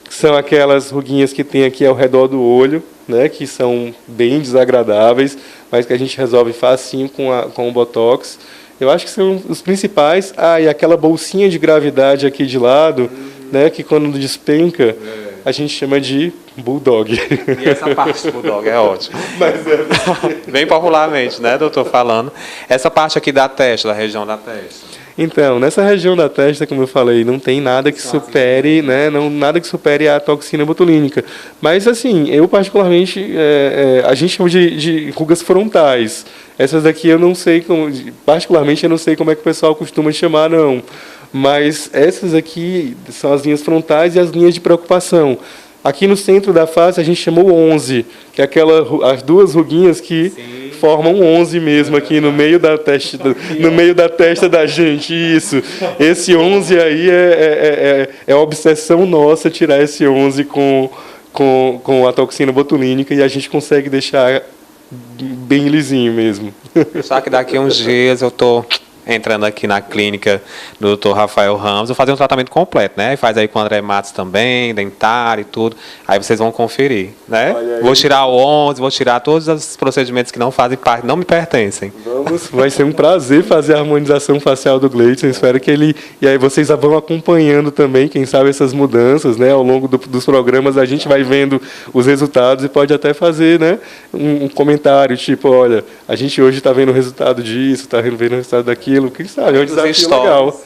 Speaker 7: que são aquelas ruguinhas que tem aqui ao redor do olho, né, que são bem desagradáveis, mas que a gente resolve facinho com o Botox. Eu acho que são os principais. E aquela bolsinha de gravidade aqui de lado, né, que quando despenca, a gente chama de bulldog.
Speaker 1: E essa parte do bulldog é ótima. Bem popularmente, né, doutor, falando. Essa parte aqui da testa, da região da testa.
Speaker 7: Então, nessa região da testa, como eu falei, não tem nada que supere, né, nada que supere a toxina botulínica. Mas, assim, eu particularmente, a gente chama de rugas frontais. Essas daqui eu não sei, particularmente eu não sei como é que o pessoal costuma chamar, não. Mas essas aqui são as linhas frontais e as linhas de preocupação. Aqui no centro da face a gente chamou 11, que é as duas ruguinhas que formam 11 mesmo aqui no meio da testa, no meio da testa da gente. Isso. Esse 11 aí é obsessão nossa tirar esse 11 com a toxina botulínica e a gente consegue deixar bem lisinho mesmo.
Speaker 1: Só que daqui a uns dias eu tô entrando aqui na clínica do Dr. Rafael Ramos, vou fazer um tratamento completo, né? Faz aí com o André Matos também, dentário e tudo. Aí vocês vão conferir, né? Vou tirar o 11, vou tirar todos os procedimentos que não fazem parte, não me pertencem.
Speaker 7: Vai ser um prazer fazer a harmonização facial do Gleidson. Espero que ele... E aí vocês vão acompanhando também, quem sabe, essas mudanças, né? Ao longo dos programas a gente vai vendo os resultados e pode até fazer, né, um comentário, tipo, olha, a gente hoje está vendo o resultado disso, está vendo o resultado daquilo. Quem sabe? É um desafio legal.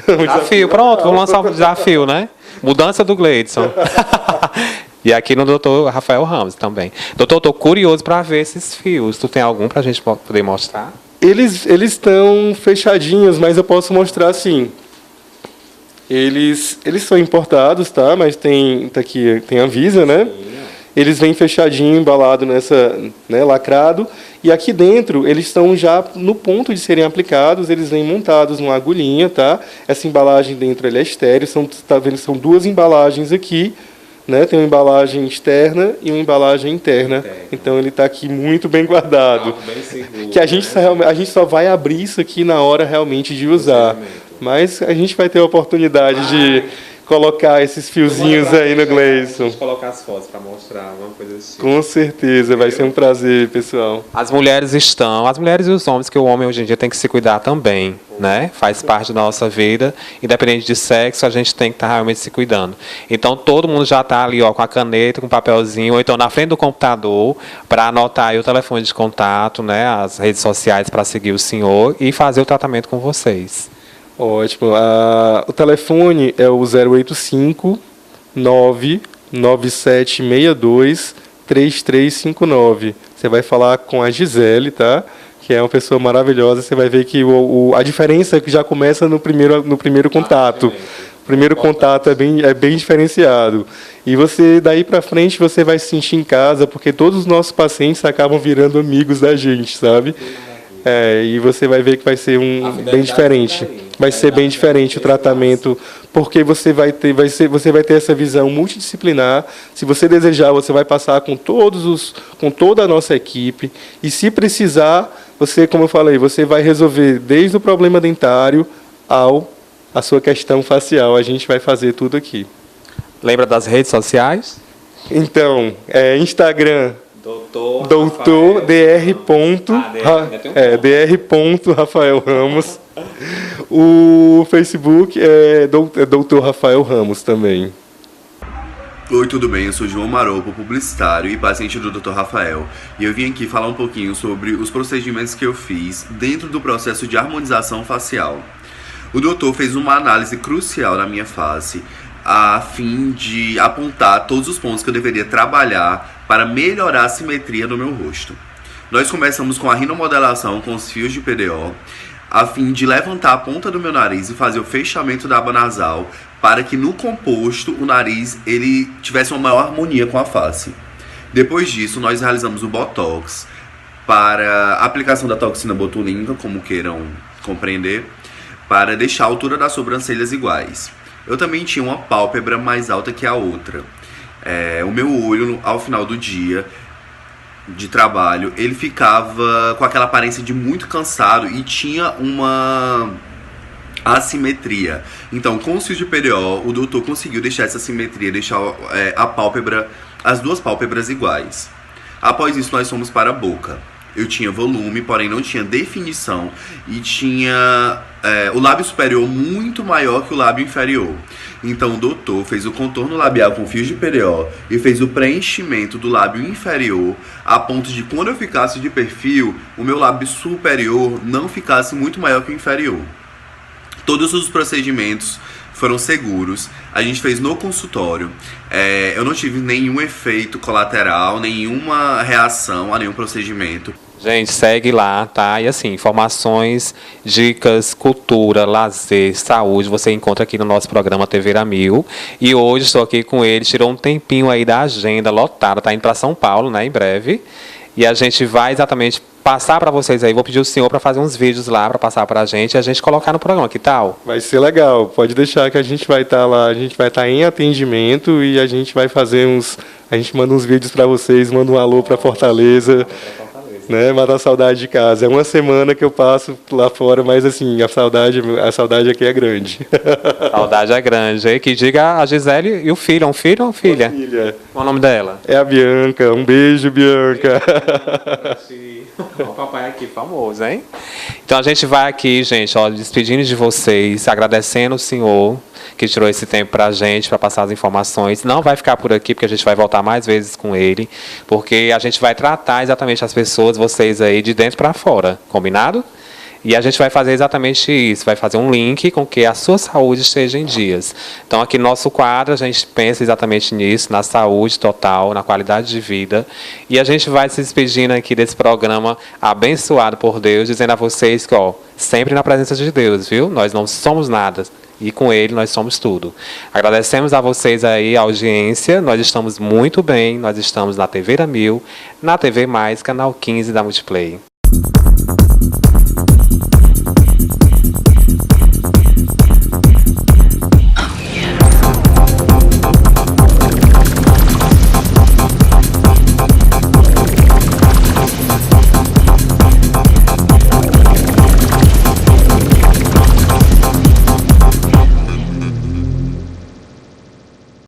Speaker 1: Desafio, pronto, vamos lançar um desafio, né? Mudança do Gleidson. E aqui no Dr. Rafael Ramos também. Doutor, estou curioso para ver esses fios. Tu tem algum para a gente poder mostrar?
Speaker 7: Eles estão fechadinhos, mas eu posso mostrar assim. Eles são importados, tá? Mas tá aqui, tem a Visa, né? Eles vêm fechadinho, embalado nessa, né, lacrado. E aqui dentro, eles estão já no ponto de serem aplicados, eles vêm montados numa agulhinha, tá? Essa embalagem dentro é estéreo, tá vendo? São duas embalagens aqui, né? Tem uma embalagem externa e uma embalagem interna. Então ele está aqui muito bem guardado. Bem seguro, que a gente só vai abrir isso aqui na hora realmente de usar. Mas a gente vai ter a oportunidade de colocar esses fiozinhos aí no Gleidson.
Speaker 1: A gente colocar as fotos para mostrar, alguma coisa assim.
Speaker 7: Com certeza, vai ser um prazer, pessoal.
Speaker 1: As mulheres e os homens, que o homem hoje em dia tem que se cuidar também, né? Faz parte da nossa vida, independente de sexo, a gente tem que estar realmente se cuidando. Então, todo mundo já está ali, ó, com a caneta, com o papelzinho, ou então na frente do computador, para anotar aí o telefone de contato, né? As redes sociais para seguir o senhor e fazer o tratamento com vocês.
Speaker 7: Ótimo. O telefone é o 085 99762 3359. Você vai falar com a Gisele, tá? Que é uma pessoa maravilhosa. Você vai ver que a diferença é que já começa no primeiro contato. O primeiro contato é bem diferenciado. E você, daí para frente, você vai se sentir em casa, porque todos os nossos pacientes acabam virando amigos da gente, sabe? E você vai ver que vai ser bem diferente. Vai ser bem diferente o tratamento, porque você vai ter essa visão multidisciplinar. Se você desejar, você vai passar com toda a nossa equipe. E se precisar, você, como eu falei, você vai resolver desde o problema dentário a sua questão facial. A gente vai fazer tudo aqui.
Speaker 1: Lembra das redes sociais?
Speaker 7: Então, Instagram, Doutor Dr. Rafael Ramos. O Facebook é Doutor Rafael Ramos também.
Speaker 8: Oi, tudo bem? Eu sou João Maropo, publicitário e paciente do Dr. Rafael. E eu vim aqui falar um pouquinho sobre os procedimentos que eu fiz dentro do processo de harmonização facial. O doutor fez uma análise crucial na minha face, a fim de apontar todos os pontos que eu deveria trabalhar para melhorar a simetria do meu rosto. Nós começamos com a rinomodelação com os fios de PDO, a fim de levantar a ponta do meu nariz e fazer o fechamento da aba nasal, para que no composto o nariz ele tivesse uma maior harmonia com a face. Depois disso, nós realizamos o Botox para a aplicação da toxina botulínica, como queiram compreender, para deixar a altura das sobrancelhas iguais. Eu também tinha uma pálpebra mais alta que a outra. O meu olho, ao final do dia de trabalho, ele ficava com aquela aparência de muito cansado e tinha uma assimetria. Então, com os fios de PDO, o doutor conseguiu deixar essa simetria, deixar as duas pálpebras iguais. Após isso, nós fomos para a boca. Eu tinha volume, porém não tinha definição e tinha o lábio superior muito maior que o lábio inferior. Então o doutor fez o contorno labial com fios de PDO e fez o preenchimento do lábio inferior a ponto de quando eu ficasse de perfil, o meu lábio superior não ficasse muito maior que o inferior. Todos os procedimentos foram seguros, a gente fez no consultório, eu não tive nenhum efeito colateral, nenhuma reação a nenhum procedimento.
Speaker 1: Gente, segue lá, tá? E assim, informações, dicas, cultura, lazer, saúde, você encontra aqui no nosso programa TV Mil. E hoje estou aqui com ele, tirou um tempinho aí da agenda lotada, tá indo para São Paulo, né, em breve. E a gente vai exatamente passar para vocês aí, vou pedir o senhor para fazer uns vídeos lá, para passar para a gente e a gente colocar no programa, que tal?
Speaker 7: Vai ser legal, pode deixar que a gente vai estar lá, a gente vai estar em atendimento e a gente vai fazer a gente manda uns vídeos para vocês, manda um alô para Fortaleza. Né, matar a saudade de casa. É uma semana que eu passo lá fora, mas assim, a saudade aqui é grande.
Speaker 1: A saudade é grande. E que diga a Gisele e o filho. Um filho ou uma filha?
Speaker 7: Uma filha.
Speaker 1: Qual é o nome dela?
Speaker 7: É a Bianca. Um beijo, Bianca.
Speaker 1: O papai aqui famoso, hein? Então a gente vai aqui, gente, ó, despedindo de vocês, agradecendo o senhor que tirou esse tempo pra gente, para passar as informações. Não vai ficar por aqui, porque a gente vai voltar mais vezes com ele, porque a gente vai tratar exatamente as pessoas, vocês aí, de dentro para fora, combinado? E a gente vai fazer exatamente isso, vai fazer um link com que a sua saúde esteja em dias. Então, aqui no nosso quadro, a gente pensa exatamente nisso, na saúde total, na qualidade de vida. E a gente vai se despedindo aqui desse programa abençoado por Deus, dizendo a vocês que, ó, sempre na presença de Deus, viu? Nós não somos nada. E com ele nós somos tudo. Agradecemos a vocês aí, a audiência. Nós estamos muito bem. Nós estamos na TV Mil, na TV Mais, canal 15 da Multiplay.